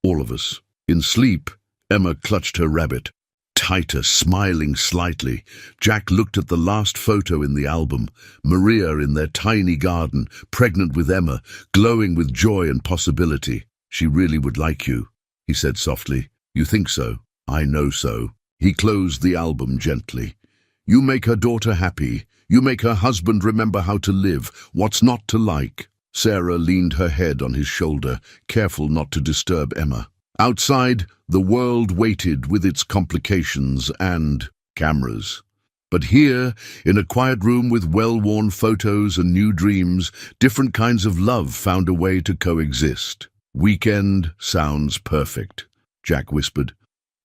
All of us. In sleep, Emma clutched her rabbit. Tighter, smiling slightly, Jack looked at the last photo in the album, Maria in their tiny garden, pregnant with Emma, glowing with joy and possibility. She really would like you, he said softly. You think so? I know so. He closed the album gently. You make her daughter happy. You make her husband remember how to live, what's not to like. Sarah leaned her head on his shoulder, careful not to disturb Emma. Outside, the world waited with its complications and cameras. But here, in a quiet room with well-worn photos and new dreams, different kinds of love found a way to coexist. Weekend sounds perfect, Jack whispered.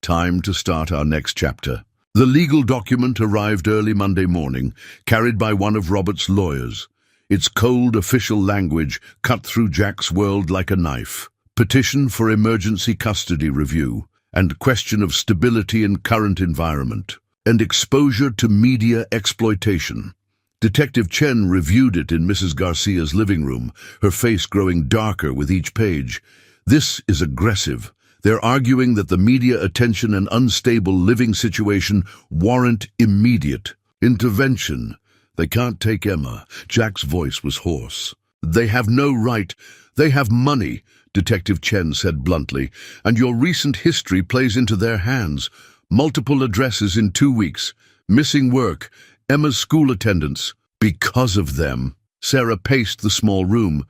Time to start our next chapter. The legal document arrived early Monday morning, carried by one of Robert's lawyers. Its cold official language cut through Jack's world like a knife. Petition for emergency custody review, and question of stability in current environment, and exposure to media exploitation. Detective Chen reviewed it in Mrs. Garcia's living room, her face growing darker with each page. This is aggressive. They're arguing that the media attention and unstable living situation warrant immediate intervention. They can't take Emma. Jack's voice was hoarse. They have no right. They have money, Detective Chen said bluntly, and your recent history plays into their hands. Multiple addresses in 2 weeks, missing work, Emma's school attendance. Because of them. Sarah paced the small room.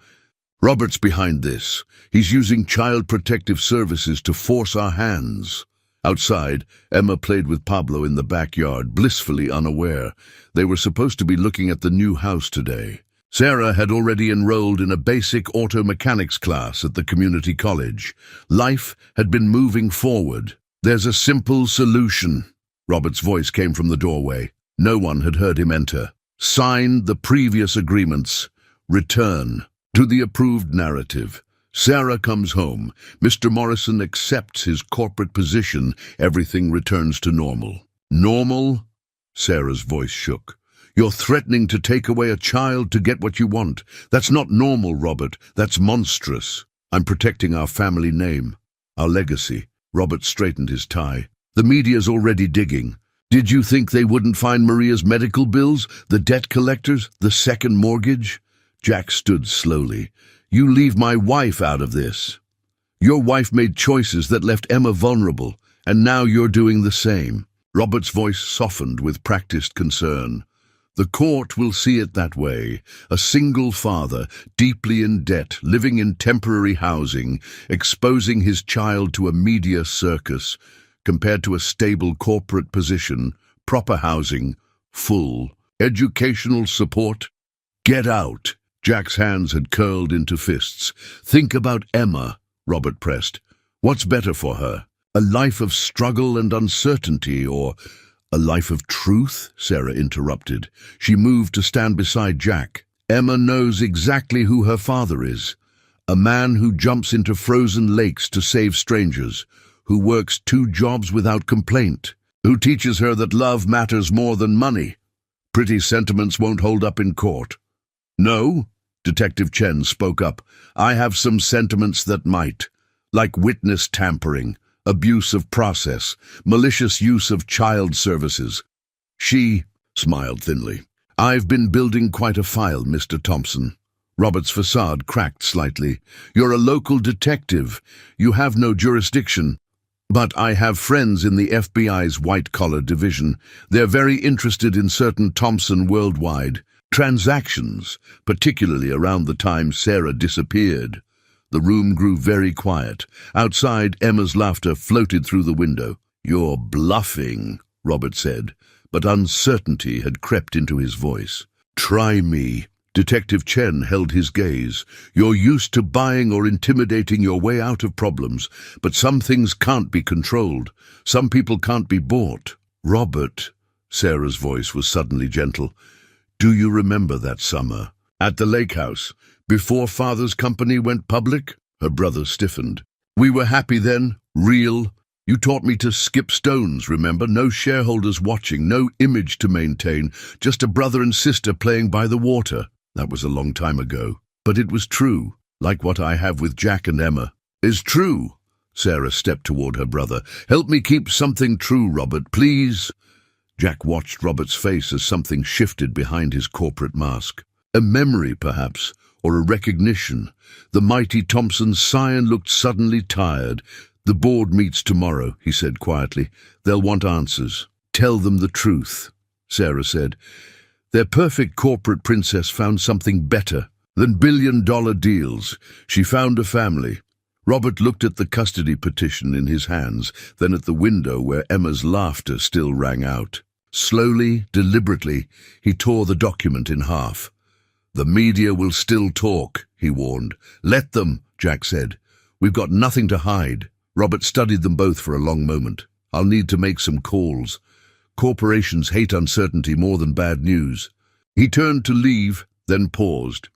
Robert's behind this. He's using Child Protective Services to force our hands. Outside, Emma played with Pablo in the backyard, blissfully unaware. They were supposed to be looking at the new house today. Sarah had already enrolled in a basic auto mechanics class at the community college. Life had been moving forward. There's a simple solution. Robert's voice came from the doorway. No one had heard him enter. Sign the previous agreements. Return to the approved narrative. Sarah comes home. Mr. Morrison accepts his corporate position. Everything returns to normal. Normal? Sarah's voice shook. You're threatening to take away a child to get what you want. That's not normal, Robert. That's monstrous. I'm protecting our family name, our legacy. Robert straightened his tie. The media's already digging. Did you think they wouldn't find Maria's medical bills, the debt collectors, the second mortgage? Jack stood slowly. You leave my wife out of this. Your wife made choices that left Emma vulnerable, and now you're doing the same. Robert's voice softened with practiced concern. The court will see it that way. A single father, deeply in debt, living in temporary housing, exposing his child to a media circus, compared to a stable corporate position, proper housing, full, educational support. Get out. Jack's hands had curled into fists. Think about Emma, Robert pressed. What's better for her? A life of struggle and uncertainty, or a life of truth? Sarah interrupted. She moved to stand beside Jack. Emma knows exactly who her father is. A man who jumps into frozen lakes to save strangers, who works 2 jobs without complaint, who teaches her that love matters more than money. Pretty sentiments won't hold up in court. No? Detective Chen spoke up. I have some sentiments that might, like witness tampering, abuse of process, malicious use of child services. She smiled thinly. I've been building quite a file, Mr. Thompson. Robert's facade cracked slightly. You're a local detective. You have no jurisdiction. But I have friends in the FBI's white-collar division. They're very interested in certain Thompson worldwide transactions, particularly around the time Sarah disappeared. The room grew very quiet. Outside, Emma's laughter floated through the window. You're bluffing, Robert said, but uncertainty had crept into his voice. Try me. Detective Chen held his gaze. You're used to buying or intimidating your way out of problems, but some things can't be controlled. Some people can't be bought. Robert, Sarah's voice was suddenly gentle. Do you remember that summer? At the lake house, before Father's company went public? Her brother stiffened. We were happy then, real. You taught me to skip stones, remember? No shareholders watching, no image to maintain, just a brother and sister playing by the water. That was a long time ago. But it was true, like what I have with Jack and Emma. Is true. Sarah stepped toward her brother. Help me keep something true, Robert, please. Jack watched Robert's face as something shifted behind his corporate mask. A memory, perhaps, or a recognition. The mighty Thompson's scion looked suddenly tired. The board meets tomorrow, he said quietly. They'll want answers. Tell them the truth, Sarah said. Their perfect corporate princess found something better than billion-dollar deals. She found a family. Robert looked at the custody petition in his hands, then at the window where Emma's laughter still rang out. Slowly, deliberately, he tore the document in half. The media will still talk, he warned. Let them, Jack said. We've got nothing to hide. Robert studied them both for a long moment. I'll need to make some calls. Corporations hate uncertainty more than bad news. He turned to leave, then paused.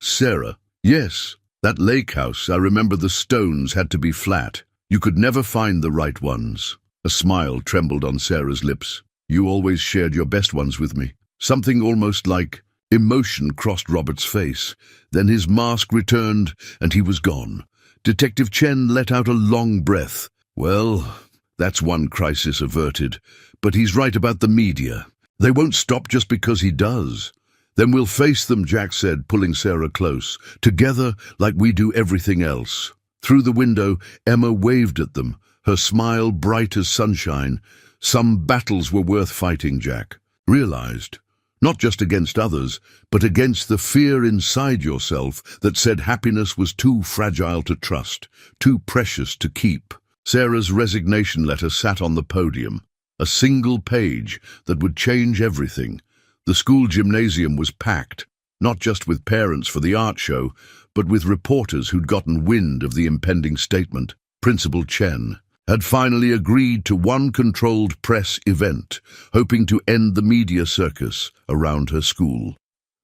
Sarah, yes, that lake house, I remember the stones had to be flat. You could never find the right ones. A smile trembled on Sarah's lips. You always shared your best ones with me. Something almost like emotion crossed Robert's face. Then his mask returned, and he was gone. Detective Chen let out a long breath. Well, that's one crisis averted. But he's right about the media. They won't stop just because he does. Then we'll face them, Jack said, pulling Sarah close. Together, like we do everything else. Through the window, Emma waved at them, her smile bright as sunshine. Some battles were worth fighting, Jack realized. Not just against others, but against the fear inside yourself that said happiness was too fragile to trust, too precious to keep. Sarah's resignation letter sat on the podium, a single page that would change everything. The school gymnasium was packed, not just with parents for the art show, but with reporters who'd gotten wind of the impending statement. Principal Chen had finally agreed to one controlled press event, hoping to end the media circus around her school.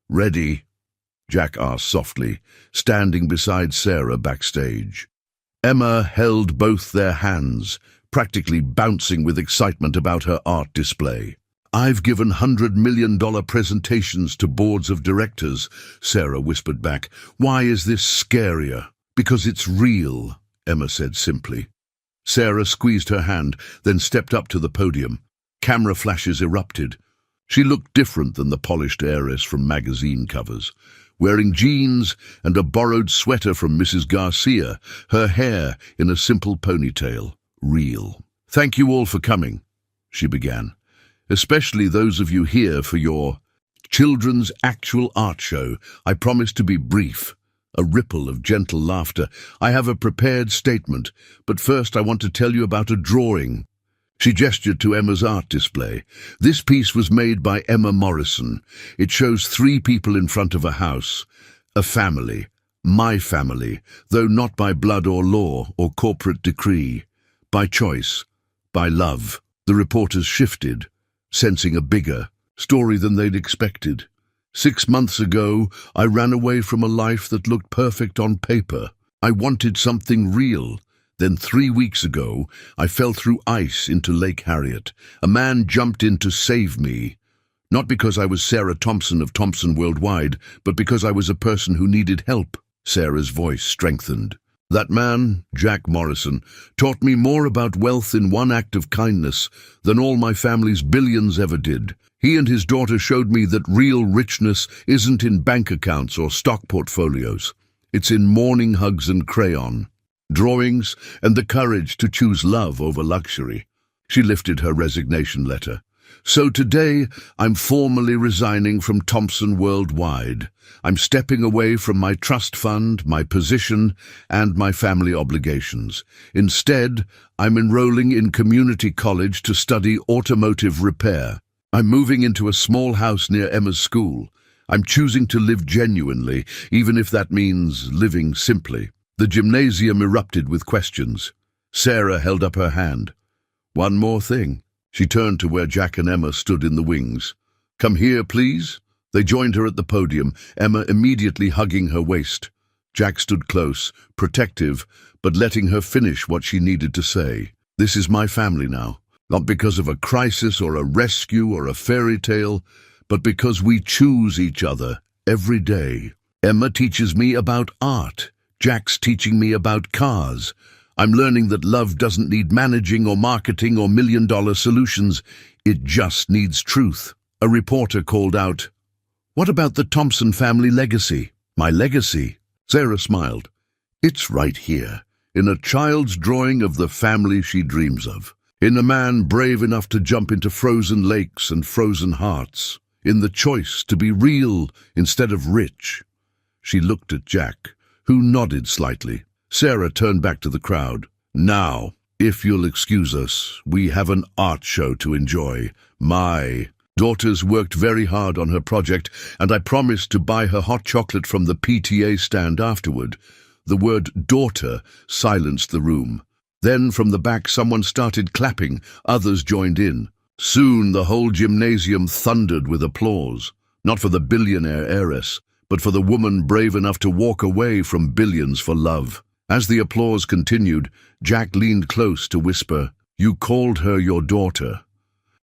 Ready? Jack asked softly, standing beside Sarah backstage. Emma held both their hands, practically bouncing with excitement about her art display. I've given $100 million presentations to boards of directors, Sarah whispered back. Why is this scarier? Because it's real, Emma said simply. Sarah squeezed her hand, then stepped up to the podium. Camera flashes erupted. She looked different than the polished heiress from magazine covers. Wearing jeans and a borrowed sweater from Mrs. Garcia, her hair in a simple ponytail. Real. Thank you all for coming, she began. Especially those of you here for your children's actual art show. I promise to be brief. A ripple of gentle laughter. I have a prepared statement, but first I want to tell you about a drawing. She gestured to Emma's art display. This piece was made by Emma Morrison. It shows 3 people in front of a house. A family. My family, though not by blood or law or corporate decree. By choice. By love. The reporters shifted, sensing a bigger story than they'd expected. 6 months ago, I ran away from a life that looked perfect on paper. I wanted something real. Then 3 weeks ago, I fell through ice into Lake Harriet. A man jumped in to save me. Not because I was Sarah Thompson of Thompson Worldwide, but because I was a person who needed help. Sarah's voice strengthened. That man, Jack Morrison, taught me more about wealth in one act of kindness than all my family's billions ever did. He and his daughter showed me that real richness isn't in bank accounts or stock portfolios. It's in morning hugs and crayon, drawings, and the courage to choose love over luxury. She lifted her resignation letter. So today, I'm formally resigning from Thompson Worldwide. I'm stepping away from my trust fund, my position, and my family obligations. Instead, I'm enrolling in community college to study automotive repair. I'm moving into a small house near Emma's school. I'm choosing to live genuinely, even if that means living simply. The gymnasium erupted with questions. Sarah held up her hand. One more thing. She turned to where Jack and Emma stood in the wings. Come here, please. They joined her at the podium, Emma immediately hugging her waist. Jack stood close, protective, but letting her finish what she needed to say. This is my family now. Not because of a crisis or a rescue or a fairy tale, but because we choose each other every day. Emma teaches me about art. Jack's teaching me about cars. I'm learning that love doesn't need managing or marketing or million-dollar solutions. It just needs truth. A reporter called out, "What about the Thompson family legacy?" "My legacy?" Sarah smiled. "It's right here, in a child's drawing of the family she dreams of. In a man brave enough to jump into frozen lakes and frozen hearts. In the choice to be real instead of rich." She looked at Jack, who nodded slightly. Sarah turned back to the crowd. "Now, if you'll excuse us, we have an art show to enjoy. My daughter's worked very hard on her project, and I promised to buy her hot chocolate from the PTA stand afterward." The word daughter silenced the room. Then from the back someone started clapping, others joined in. Soon the whole gymnasium thundered with applause, not for the billionaire heiress, but for the woman brave enough to walk away from billions for love. As the applause continued, Jack leaned close to whisper, "You called her your daughter."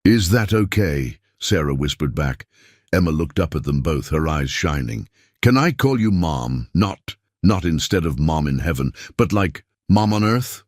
"Is that okay?" Sarah whispered back. Emma looked up at them both, her eyes shining. "Can I call you Mom? Not instead of Mom in heaven, but like Mom on earth?"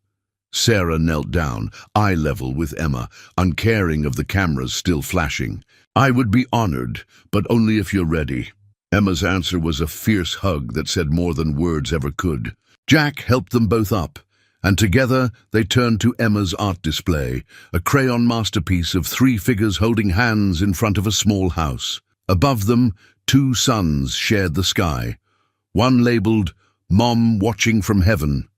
Sarah knelt down, eye level with Emma, uncaring of the cameras still flashing. "I would be honored, but only if you're ready." Emma's answer was a fierce hug that said more than words ever could. Jack helped them both up, and together they turned to Emma's art display, a crayon masterpiece of 3 figures holding hands in front of a small house. Above them, 2 suns shared the sky, one labeled "Mom Watching from Heaven,"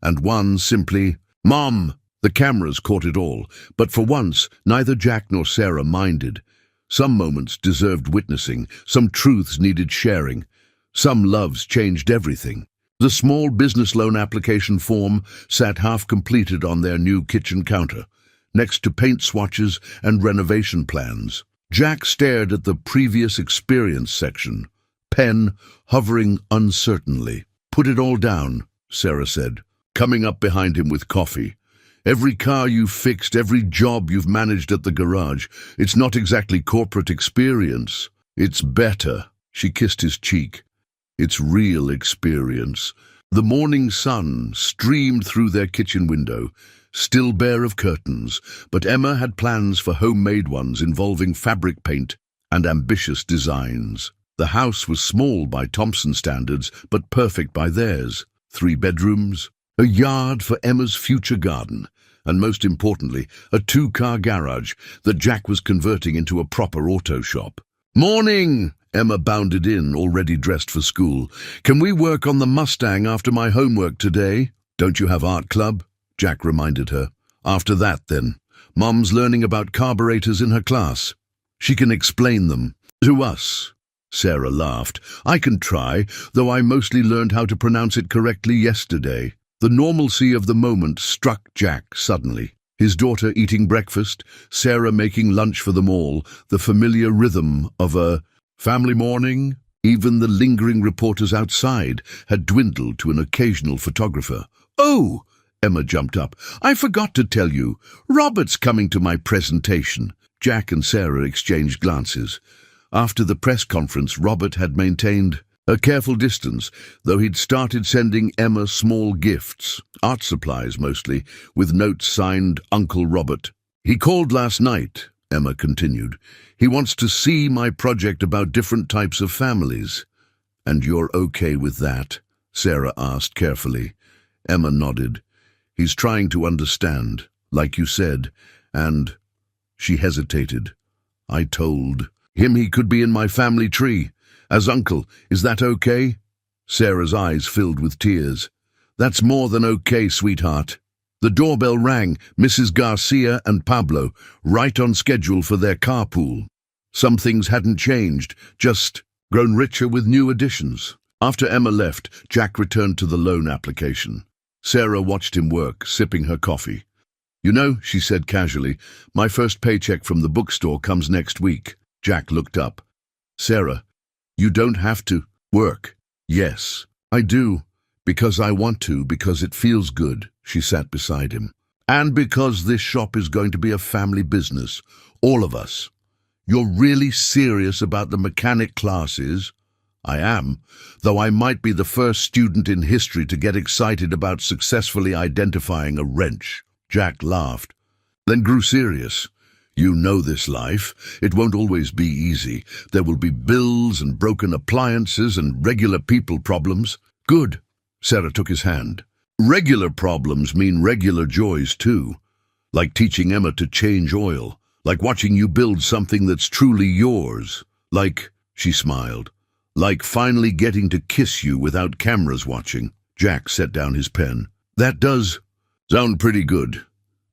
and one simply "Mom." The cameras caught it all, but for once neither Jack nor Sarah minded. Some moments deserved witnessing, some truths needed sharing, some loves changed everything. The small business loan application form sat half-completed on their new kitchen counter, next to paint swatches and renovation plans. Jack stared at the previous experience section, pen hovering uncertainly. "Put it all down," Sarah said, coming up behind him with coffee. "Every car you've fixed, every job you've managed at the garage, it's not exactly corporate experience. It's better." She kissed his cheek. "It's real experience." The morning sun streamed through their kitchen window, still bare of curtains, but Emma had plans for homemade ones involving fabric paint and ambitious designs. The house was small by Thompson standards, but perfect by theirs. 3 bedrooms, a yard for Emma's future garden, and most importantly, a 2-car garage that Jack was converting into a proper auto shop. "Morning!" Emma bounded in, already dressed for school. "Can we work on the Mustang after my homework today?" "Don't you have art club?" Jack reminded her. "After that, then. Mom's learning about carburetors in her class. She can explain them. To us." Sarah laughed. "I can try, though I mostly learned how to pronounce it correctly yesterday." The normalcy of the moment struck Jack suddenly. His daughter eating breakfast, Sarah making lunch for them all, the familiar rhythm of a family morning. Even the lingering reporters outside had dwindled to an occasional photographer. "Oh!" Emma jumped up. "I forgot to tell you. Robert's coming to my presentation." Jack and Sarah exchanged glances. After the press conference, Robert had maintained a careful distance, though he'd started sending Emma small gifts, art supplies mostly, with notes signed Uncle Robert. "He called last night," Emma continued. "He wants to see my project about different types of families." "And you're okay with that?" Sarah asked carefully. Emma nodded. "He's trying to understand, like you said, and—" She hesitated. "I told him he could be in my family tree. As uncle, is that okay?" Sarah's eyes filled with tears. "That's more than okay, sweetheart." The doorbell rang. Mrs. Garcia and Pablo, right on schedule for their carpool. Some things hadn't changed, just grown richer with new additions. After Emma left, Jack returned to the loan application. Sarah watched him work, sipping her coffee. "You know," she said casually, "my first paycheck from the bookstore comes next week." Jack looked up. "Sarah, you don't have to work." "Yes, I do. Because I want to, because it feels good." She sat beside him. "And because this shop is going to be a family business. All of us." "You're really serious about the mechanic classes?" "I am, though I might be the first student in history to get excited about successfully identifying a wrench." Jack laughed, then grew serious. "You know this life. It won't always be easy. There will be bills and broken appliances and regular people problems." "Good." Sarah took his hand. "Regular problems mean regular joys too. Like teaching Emma to change oil. Like watching you build something that's truly yours. Like," she smiled, "like finally getting to kiss you without cameras watching." Jack set down his pen. "That does sound pretty good."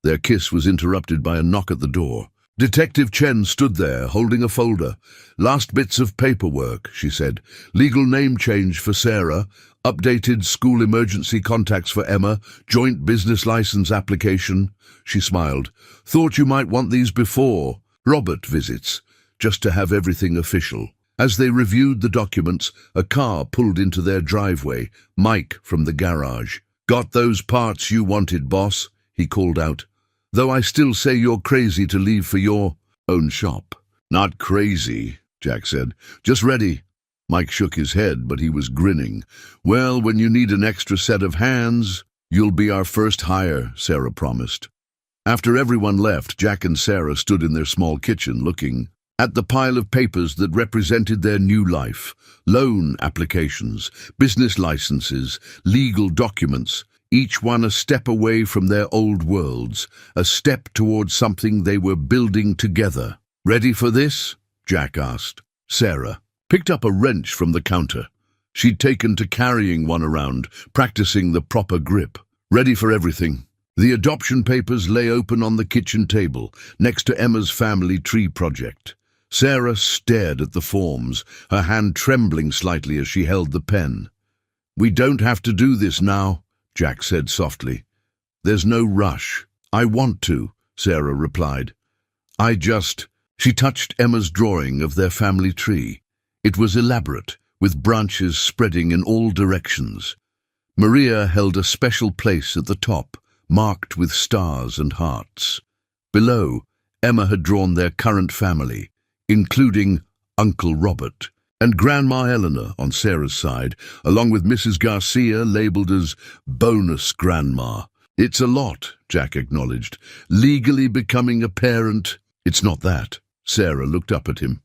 Their kiss was interrupted by a knock at the door. Detective Chen stood there, holding a folder. "Last bits of paperwork," she said. "Legal name change for Sarah, updated school emergency contacts for Emma, joint business license application." She smiled. "Thought you might want these before Robert visits, just to have everything official." As they reviewed the documents, a car pulled into their driveway, Mike from the garage. "Got those parts you wanted, boss," he called out. "Though I still say you're crazy to leave for your own shop." "Not crazy," Jack said. "Just ready." Mike shook his head, but he was grinning. "Well, when you need an extra set of hands, you'll be our first hire," Sarah promised. After everyone left, Jack and Sarah stood in their small kitchen looking at the pile of papers that represented their new life. Loan applications, business licenses, legal documents, each one a step away from their old worlds, a step towards something they were building together. "Ready for this?" Jack asked. Sarah picked up a wrench from the counter. She'd taken to carrying one around, practicing the proper grip. "Ready for everything." The adoption papers lay open on the kitchen table, next to Emma's family tree project. Sarah stared at the forms, her hand trembling slightly as she held the pen. "We don't have to do this now," Jack said softly. "There's no rush." "I want to," Sarah replied. She touched Emma's drawing of their family tree. It was elaborate, with branches spreading in all directions. Maria held a special place at the top, marked with stars and hearts. Below, Emma had drawn their current family, including Uncle Robert and Grandma Eleanor on Sarah's side, along with Mrs. Garcia labeled as bonus grandma. "It's a lot," Jack acknowledged. "Legally becoming a parent." "It's not that." Sarah looked up at him.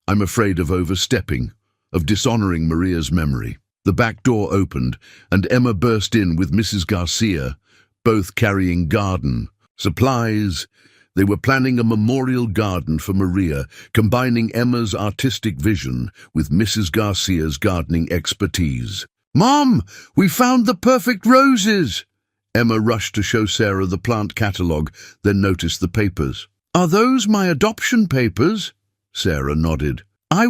"I'm afraid of overstepping, of dishonoring Maria's memory." The back door opened, and Emma burst in with Mrs. Garcia, both carrying garden supplies. They were planning a memorial garden for Maria, combining Emma's artistic vision with Mrs. Garcia's gardening expertise. "Mom, we found the perfect roses!" Emma rushed to show Sarah the plant catalogue, then noticed the papers. "Are those my adoption papers?" Sarah nodded. "Are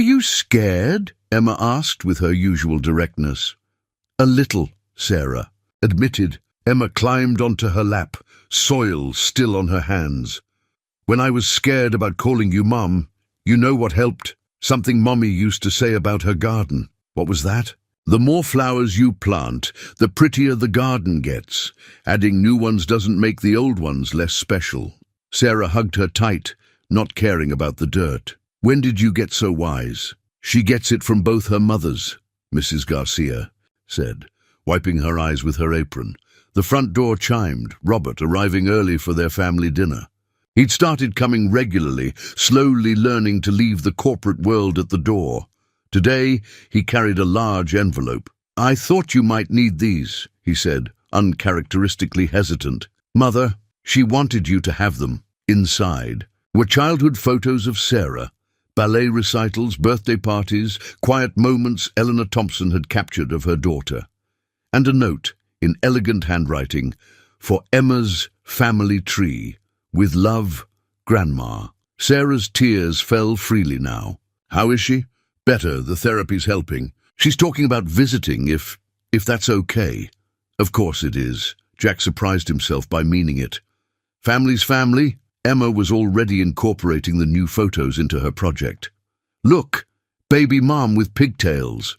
you scared?" Emma asked with her usual directness. "A little," Sarah admitted. Emma climbed onto her lap, soil still on her hands. "When I was scared about calling you Mum, you know what helped? Something Mommy used to say about her garden." "What was that?" "The more flowers you plant, the prettier the garden gets. Adding new ones doesn't make the old ones less special." Sarah hugged her tight, not caring about the dirt. "When did you get so wise?" "She gets it from both her mothers," Mrs. Garcia said, wiping her eyes with her apron. The front door chimed, Robert arriving early for their family dinner. He'd started coming regularly, slowly learning to leave the corporate world at the door. Today, he carried a large envelope. "I thought you might need these," he said, uncharacteristically hesitant. "Mother, she wanted you to have them." Inside were childhood photos of Sarah, ballet recitals, birthday parties, quiet moments Eleanor Thompson had captured of her daughter, and a note, in elegant handwriting, "For Emma's family tree. With love, Grandma." Sarah's tears fell freely now. "How is she?" "Better, the therapy's helping. She's talking about visiting, if that's okay." "Of course it is." Jack surprised himself by meaning it. "Family's family?" Emma was already incorporating the new photos into her project. "Look, baby mom with pigtails."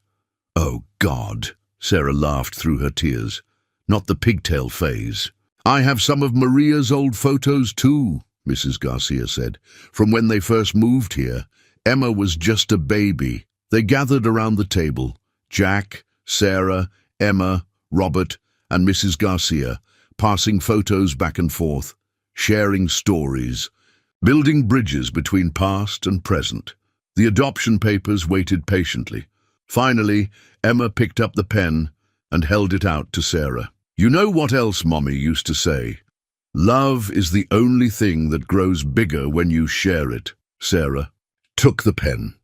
"Oh, God," Sarah laughed through her tears. "Not the pigtail phase." "I have some of Maria's old photos too," Mrs. Garcia said. "From when they first moved here. Emma was just a baby." They gathered around the table. Jack, Sarah, Emma, Robert, and Mrs. Garcia, passing photos back and forth, sharing stories, building bridges between past and present. The adoption papers waited patiently. Finally, Emma picked up the pen and held it out to Sarah. "You know what else Mommy used to say? Love is the only thing that grows bigger when you share it." Sarah took the pen.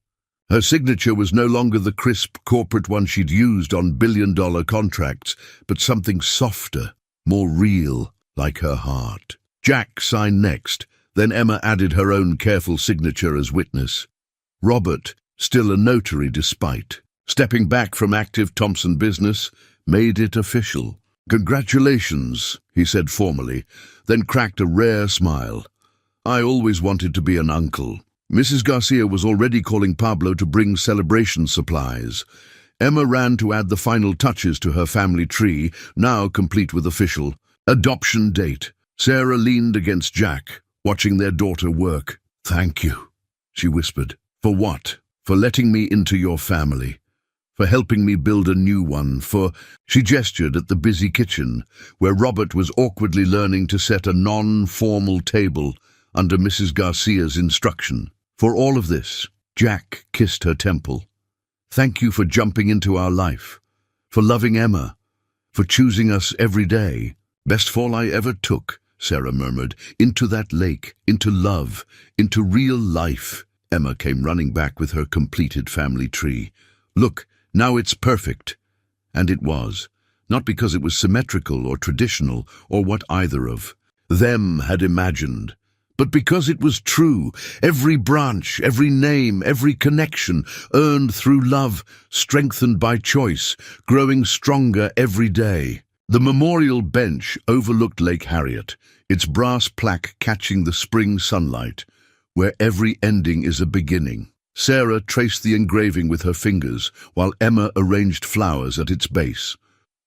Her signature was no longer the crisp corporate one she'd used on billion-dollar contracts, but something softer, more real, like her heart. Jack signed next, then Emma added her own careful signature as witness. Robert, still a notary despite, stepping back from active Thompson business, made it official. "Congratulations," he said formally, then cracked a rare smile. "I always wanted to be an uncle." Mrs. Garcia was already calling Pablo to bring celebration supplies. Emma ran to add the final touches to her family tree, now complete with official adoption date. Sarah leaned against Jack, watching their daughter work. "Thank you," she whispered. "For what?" "For letting me into your family. For helping me build a new one, for—" She gestured at the busy kitchen, where Robert was awkwardly learning to set a non-formal table under Mrs. Garcia's instruction. "For all of this," Jack kissed her temple. "Thank you for jumping into our life, for loving Emma, for choosing us every day." "Best fall I ever took," Sarah murmured, "into that lake, into love, into real life." Emma came running back with her completed family tree. "Look, now it's perfect." And it was, not because it was symmetrical or traditional or what either of them had imagined, but because it was true. Every branch, every name, every connection, earned through love, strengthened by choice, growing stronger every day. The memorial bench overlooked Lake Harriet, its brass plaque catching the spring sunlight, where every ending is a beginning. Sarah traced the engraving with her fingers, while Emma arranged flowers at its base.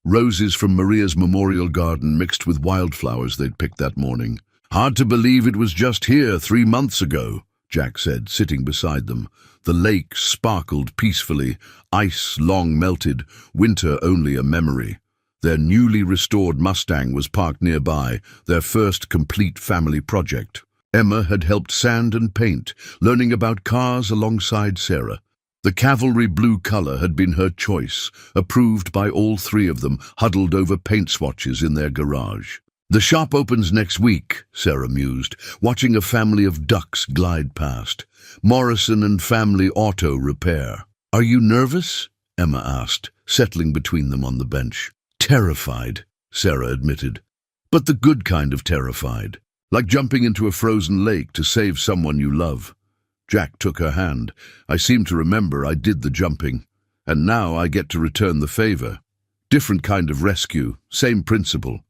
Roses from Maria's memorial garden mixed with wildflowers they'd picked that morning. "Hard to believe it was just here 3 months ago," Jack said, sitting beside them. The lake sparkled peacefully, ice long melted, winter only a memory. Their newly restored Mustang was parked nearby, their first complete family project. Emma had helped sand and paint, learning about cars alongside Sarah. The cavalry blue color had been her choice, approved by all 3 of them, huddled over paint swatches in their garage. "The shop opens next week," Sarah mused, watching a family of ducks glide past. "Morrison and Family Auto Repair." "Are you nervous?" Emma asked, settling between them on the bench. "Terrified," Sarah admitted, "but the good kind of terrified, like jumping into a frozen lake to save someone you love." Jack took her hand. "I seem to remember I did the jumping, and now I get to return the favor. Different kind of rescue, same principle."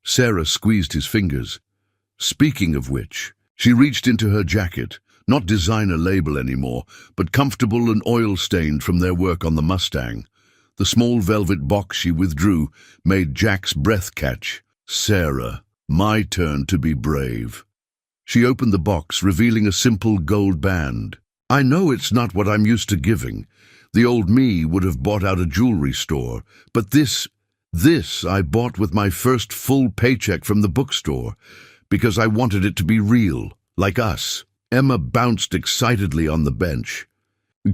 Sarah squeezed his fingers. "Speaking of which," she reached into her jacket, not designer label anymore, but comfortable and oil-stained from their work on the Mustang. The small velvet box she withdrew made Jack's breath catch. "Sarah, my turn to be brave." She opened the box, revealing a simple gold band. "I know it's not what I'm used to giving. The old me would have bought out a jewelry store, but this I bought with my first full paycheck from the bookstore, because I wanted it to be real, like us." Emma bounced excitedly on the bench.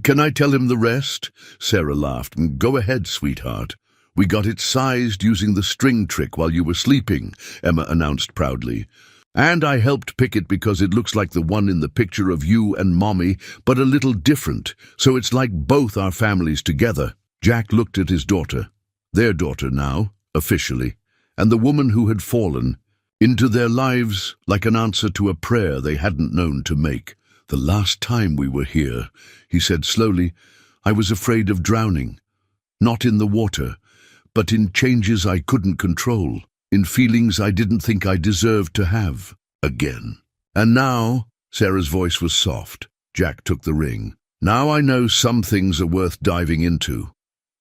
"Can I tell him the rest?" Sarah laughed. "Go ahead, sweetheart. We got it sized using the string trick while you were sleeping," Emma announced proudly. "And I helped pick it because it looks like the one in the picture of you and Mommy, but a little different, so it's like both our families together." Jack looked at his daughter, their daughter now, officially, and the woman who had fallen into their lives like an answer to a prayer they hadn't known to make. "The last time we were here," he said slowly, "I was afraid of drowning. Not in the water, but in changes I couldn't control, in feelings I didn't think I deserved to have again. And now," Sarah's voice was soft. Jack took the ring. "Now I know some things are worth diving into.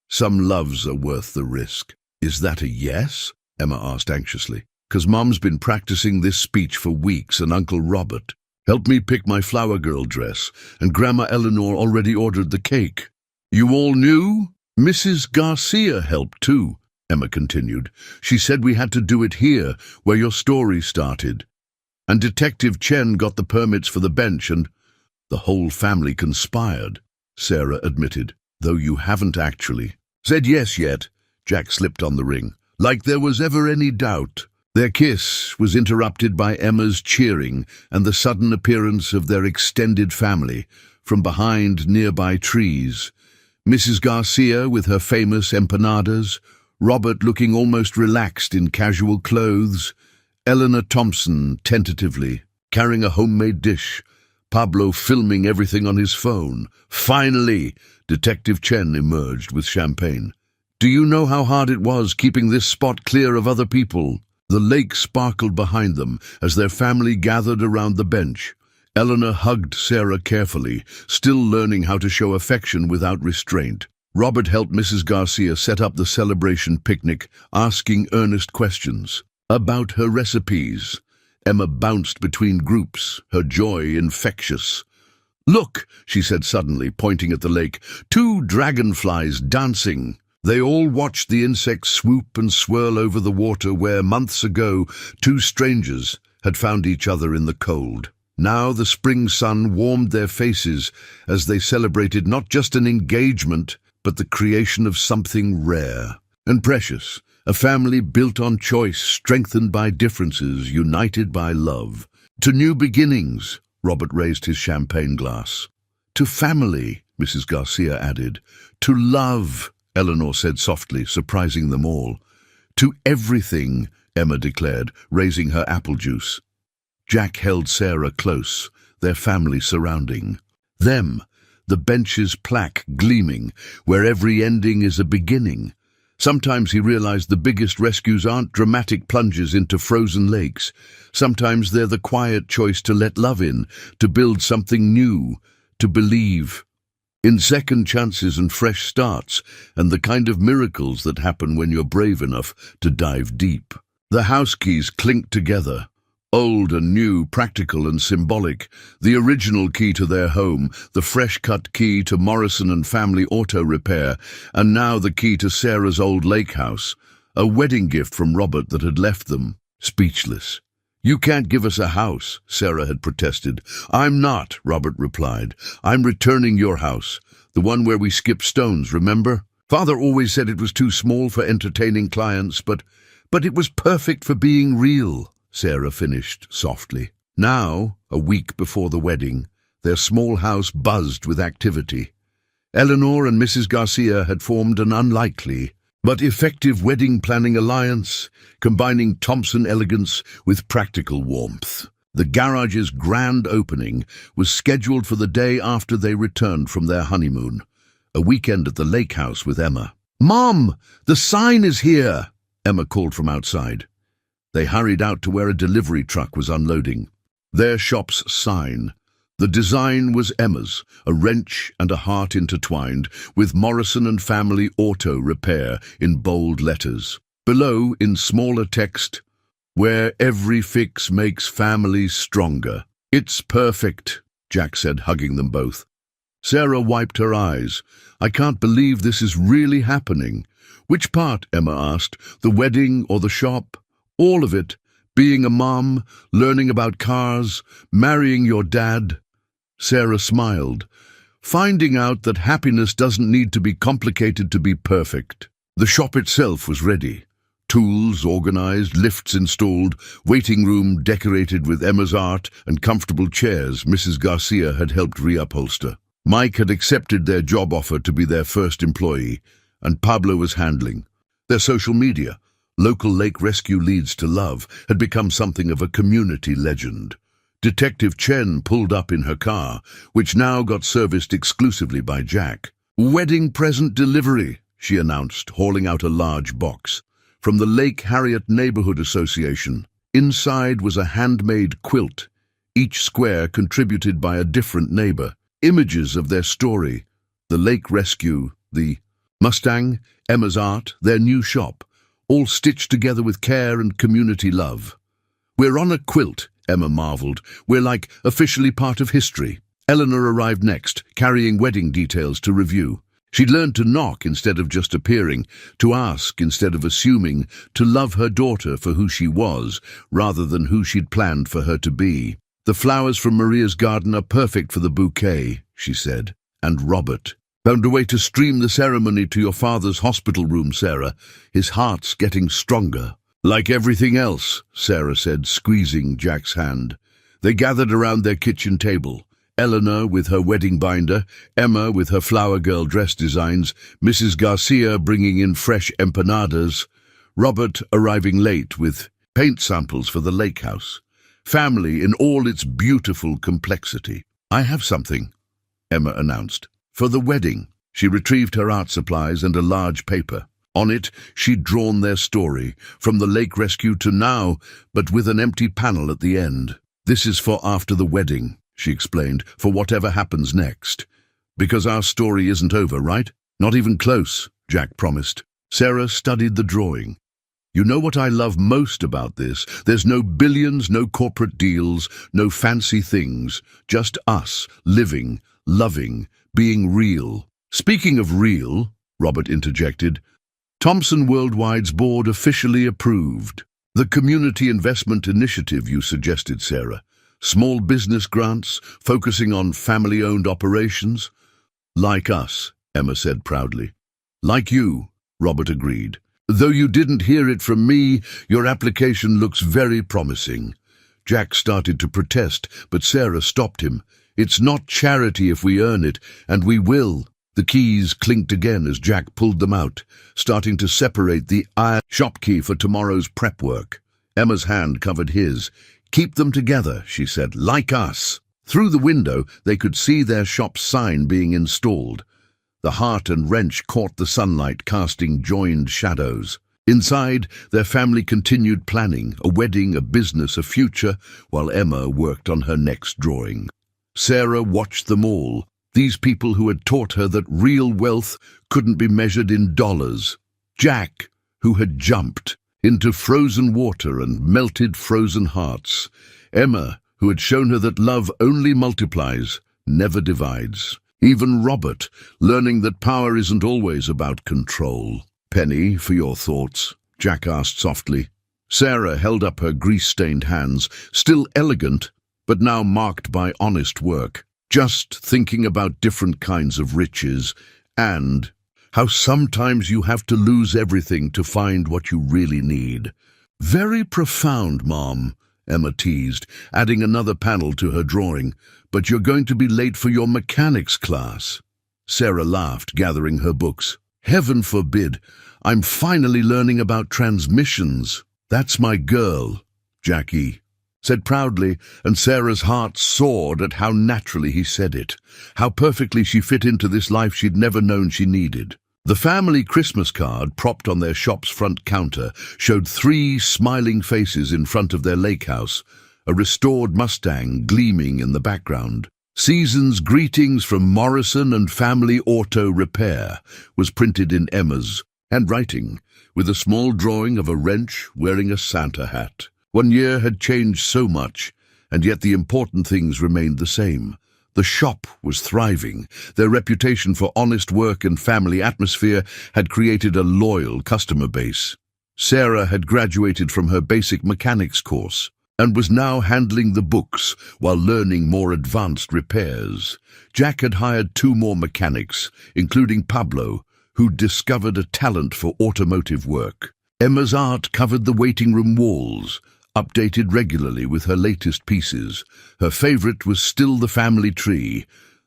Some loves are worth the risk." "Is that a yes?" Emma asked anxiously. "'Cause Mom's been practicing this speech for weeks, and Uncle Robert helped me pick my flower girl dress, and Grandma Eleanor already ordered the cake." "You all knew?" "Mrs. Garcia helped too," Emma continued. "She said we had to do it here, where your story started. And Detective Chen got the permits for the bench, and—" "The whole family conspired," Sarah admitted, "though you haven't actually said yes yet." Jack slipped on the ring. "Like there was ever any doubt." Their kiss was interrupted by Emma's cheering and the sudden appearance of their extended family from behind nearby trees. Mrs. Garcia with her famous empanadas, Robert looking almost relaxed in casual clothes, Eleanor Thompson tentatively carrying a homemade dish, Pablo filming everything on his phone. Finally, Detective Chen emerged with champagne. "Do you know how hard it was keeping this spot clear of other people?" The lake sparkled behind them as their family gathered around the bench. Eleanor hugged Sarah carefully, still learning how to show affection without restraint. Robert helped Mrs. Garcia set up the celebration picnic, asking earnest questions about her recipes. Emma bounced between groups, her joy infectious. "Look," she said suddenly, pointing at the lake, "2 dragonflies dancing." They all watched the insects swoop and swirl over the water where, months ago, 2 strangers had found each other in the cold. Now the spring sun warmed their faces as they celebrated not just an engagement, but the creation of something rare and precious, a family built on choice, strengthened by differences, united by love. "To new beginnings," Robert raised his champagne glass. "To family," Mrs. Garcia added. "To love," Eleanor said softly, surprising them all. "To everything," Emma declared, raising her apple juice. Jack held Sarah close, their family surrounding them, the bench's plaque gleaming, where every ending is a beginning. Sometimes he realized the biggest rescues aren't dramatic plunges into frozen lakes. Sometimes they're the quiet choice to let love in, to build something new, to believe in second chances and fresh starts, and the kind of miracles that happen when you're brave enough to dive deep. The house keys clinked together, old and new, practical and symbolic. The original key to their home, the fresh-cut key to Morrison and Family Auto Repair, and now the key to Sarah's old lake house, a wedding gift from Robert that had left them speechless. "You can't give us a house," Sarah had protested. "I'm not," Robert replied. "I'm returning your house, the one where we skip stones, remember? Father always said it was too small for entertaining clients, but it was perfect for being real," Sarah finished softly. Now, a week before the wedding, their small house buzzed with activity. Eleanor and Mrs. Garcia had formed an unlikely but effective wedding planning alliance, combining Thompson elegance with practical warmth. The garage's grand opening was scheduled for the day after they returned from their honeymoon, a weekend at the lake house with Emma. "Mom, the sign is here!" Emma called from outside. They hurried out to where a delivery truck was unloading. Their shop's sign. The design was Emma's, a wrench and a heart intertwined, with Morrison and Family Auto Repair in bold letters. Below, in smaller text, where every fix makes families stronger. It's perfect, Jack said, hugging them both. Sarah wiped her eyes. I can't believe this is really happening. Which part? Emma asked. The wedding or the shop? All of it. Being a mom, learning about cars, marrying your dad. Sarah smiled, finding out that happiness doesn't need to be complicated to be perfect. The shop itself was ready. Tools organized, lifts installed, waiting room decorated with Emma's art, and comfortable chairs Mrs. Garcia had helped reupholster. Mike had accepted their job offer to be their first employee, and Pablo was handling. Their social media, local lake rescue leads to love, had become something of a community legend. Detective Chen pulled up in her car, which now got serviced exclusively by Jack. Wedding present delivery, she announced, hauling out a large box. From the Lake Harriet Neighborhood Association. Inside was a handmade quilt, each square contributed by a different neighbor. Images of their story, the lake rescue, the Mustang, Emma's art, their new shop, all stitched together with care and community love. We're on a quilt, Emma marveled. We're like officially part of history. Eleanor arrived next, carrying wedding details to review. She'd learned to knock instead of just appearing, to ask instead of assuming, to love her daughter for who she was, rather than who she'd planned for her to be. The flowers from Maria's garden are perfect for the bouquet, she said. And Robert found a way to stream the ceremony to your father's hospital room, Sarah. His heart's getting stronger. Like everything else, Sarah said, squeezing Jack's hand. They gathered around their kitchen table. Eleanor with her wedding binder, Emma with her flower girl dress designs, Mrs. Garcia bringing in fresh empanadas, Robert arriving late with paint samples for the lake house. Family in all its beautiful complexity. I have something, Emma announced. For the wedding. She retrieved her art supplies and a large paper. On it, she'd drawn their story, from the lake rescue to now, but with an empty panel at the end. This is for after the wedding, she explained, for whatever happens next. Because our story isn't over, right? Not even close, Jack promised. Sarah studied the drawing. You know what I love most about this? There's no billions, no corporate deals, no fancy things. Just us, living, loving, being real. Speaking of real, Robert interjected, Thomson Worldwide's board officially approved. The Community Investment Initiative you suggested, Sarah. Small business grants, focusing on family-owned operations. Like us, Emma said proudly. Like you, Robert agreed. Though you didn't hear it from me, your application looks very promising. Jack started to protest, but Sarah stopped him. It's not charity if we earn it, and we will. The keys clinked again as Jack pulled them out, starting to separate the shop key for tomorrow's prep work. Emma's hand covered his. Keep them together, she said, like us. Through the window, they could see their shop's sign being installed. The heart and wrench caught the sunlight, casting joined shadows. Inside, their family continued planning, a wedding, a business, a future, while Emma worked on her next drawing. Sarah watched them all, these people who had taught her that real wealth couldn't be measured in dollars. Jack, who had jumped into frozen water and melted frozen hearts. Emma, who had shown her that love only multiplies, never divides. Even Robert, learning that power isn't always about control. Penny, for your thoughts, Jack asked softly. Sarah held up her grease-stained hands, still elegant, but now marked by honest work. Just thinking about different kinds of riches, and how sometimes you have to lose everything to find what you really need. Very profound, Mom, Emma teased, adding another panel to her drawing. But you're going to be late for your mechanics class. Sarah laughed, gathering her books. Heaven forbid. I'm finally learning about transmissions. That's my girl, Jackie said proudly, and Sarah's heart soared at how naturally he said it, how perfectly she fit into this life she'd never known she needed. The family Christmas card, propped on their shop's front counter, showed 3 smiling faces in front of their lake house, a restored Mustang gleaming in the background. Season's greetings from Morrison and Family Auto Repair was printed in Emma's handwriting, with a small drawing of a wrench wearing a Santa hat. 1 year had changed so much, and yet the important things remained the same. The shop was thriving. Their reputation for honest work and family atmosphere had created a loyal customer base. Sarah had graduated from her basic mechanics course and was now handling the books while learning more advanced repairs. Jack had hired 2 more mechanics, including Pablo, who discovered a talent for automotive work. Emma's art covered the waiting room walls, updated regularly with her latest pieces. Her favorite was still the family tree,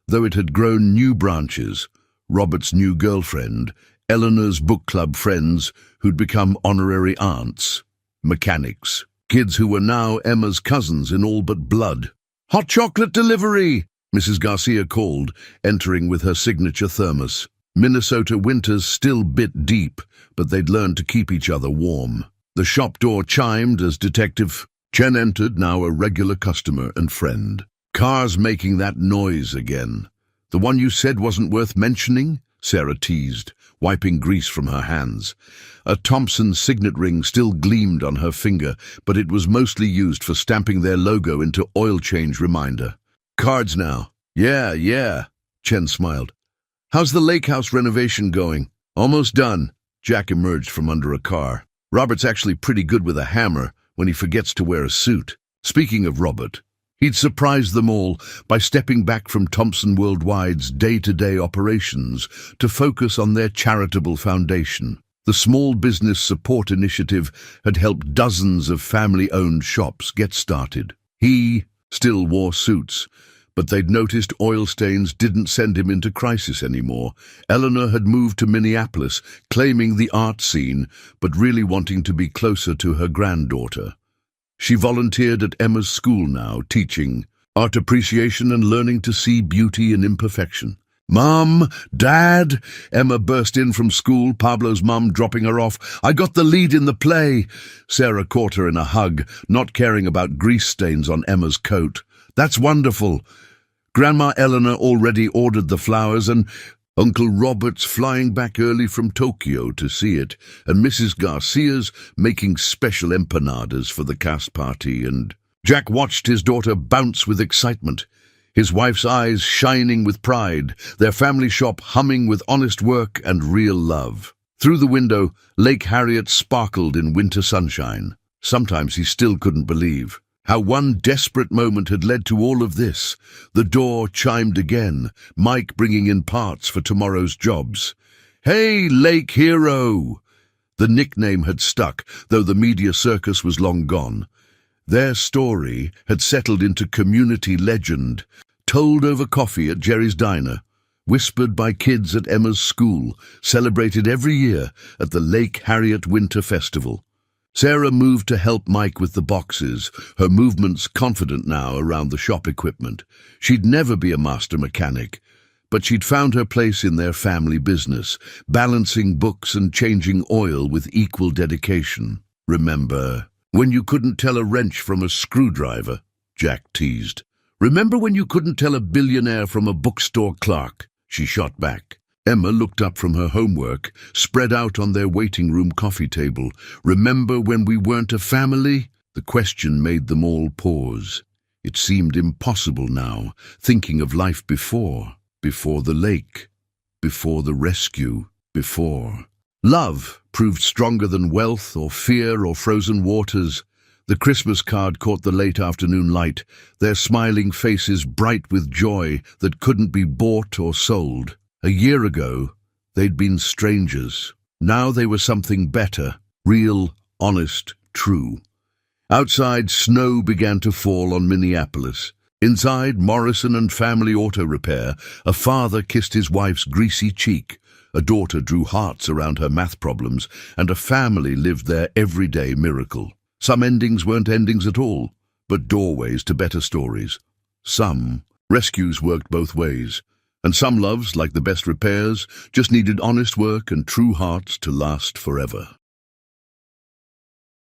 though it had grown new branches. Robert's new girlfriend, Eleanor's book club friends who'd become honorary aunts, mechanics, kids who were now Emma's cousins in all but blood. "Hot chocolate delivery!" Mrs. Garcia called, entering with her signature thermos. Minnesota winters still bit deep, but they'd learned to keep each other warm. The shop door chimed as Detective Chen entered, now a regular customer and friend. "Cars making that noise again. The one you said wasn't worth mentioning?" Sarah teased, wiping grease from her hands. A Thompson signet ring still gleamed on her finger, but it was mostly used for stamping their logo into oil change reminder. "Cards now." Yeah, Chen smiled. "How's the lake house renovation going?" "Almost done." Jack emerged from under a car. "Robert's actually pretty good with a hammer when he forgets to wear a suit." Speaking of Robert, he'd surprised them all by stepping back from Thompson Worldwide's day-to-day operations to focus on their charitable foundation. The Small Business Support Initiative had helped dozens of family-owned shops get started. He still wore suits, but they'd noticed oil stains didn't send him into crisis anymore. Eleanor had moved to Minneapolis, claiming the art scene, but really wanting to be closer to her granddaughter. She volunteered at Emma's school now, teaching art appreciation and learning to see beauty in imperfection. "Mom, Dad," Emma burst in from school, Pablo's mum dropping her off. "I got the lead in the play." Sarah caught her in a hug, not caring about grease stains on Emma's coat. "That's wonderful. Grandma Eleanor already ordered the flowers, and Uncle Robert's flying back early from Tokyo to see it, and Mrs. Garcia's making special empanadas for the cast party." And Jack watched his daughter bounce with excitement, his wife's eyes shining with pride, their family shop humming with honest work and real love. Through the window, Lake Harriet sparkled in winter sunshine. Sometimes he still couldn't believe how one desperate moment had led to all of this. The door chimed again, Mike bringing in parts for tomorrow's jobs. "Hey, Lake Hero!" The nickname had stuck, though the media circus was long gone. Their story had settled into community legend, told over coffee at Jerry's Diner, whispered by kids at Emma's school, celebrated every year at the Lake Harriet Winter Festival. Sarah moved to help Mike with the boxes, her movements confident now around the shop equipment. She'd never be a master mechanic, but she'd found her place in their family business, balancing books and changing oil with equal dedication. "Remember when you couldn't tell a wrench from a screwdriver?" Jack teased. "Remember when you couldn't tell a billionaire from a bookstore clerk?" She shot back. Emma looked up from her homework, spread out on their waiting room coffee table. "Remember when we weren't a family?" The question made them all pause. It seemed impossible now, thinking of life before the lake, before the rescue, before. Love proved stronger than wealth or fear or frozen waters. The Christmas card caught the late afternoon light, their smiling faces bright with joy that couldn't be bought or sold. A year ago, they'd been strangers. Now they were something better, real, honest, true. Outside, snow began to fall on Minneapolis. Inside Morrison and Family Auto Repair, a father kissed his wife's greasy cheek. A daughter drew hearts around her math problems, and a family lived their everyday miracle. Some endings weren't endings at all, but doorways to better stories. Some rescues worked both ways. And some loves, like the best repairs, just needed honest work and true hearts to last forever.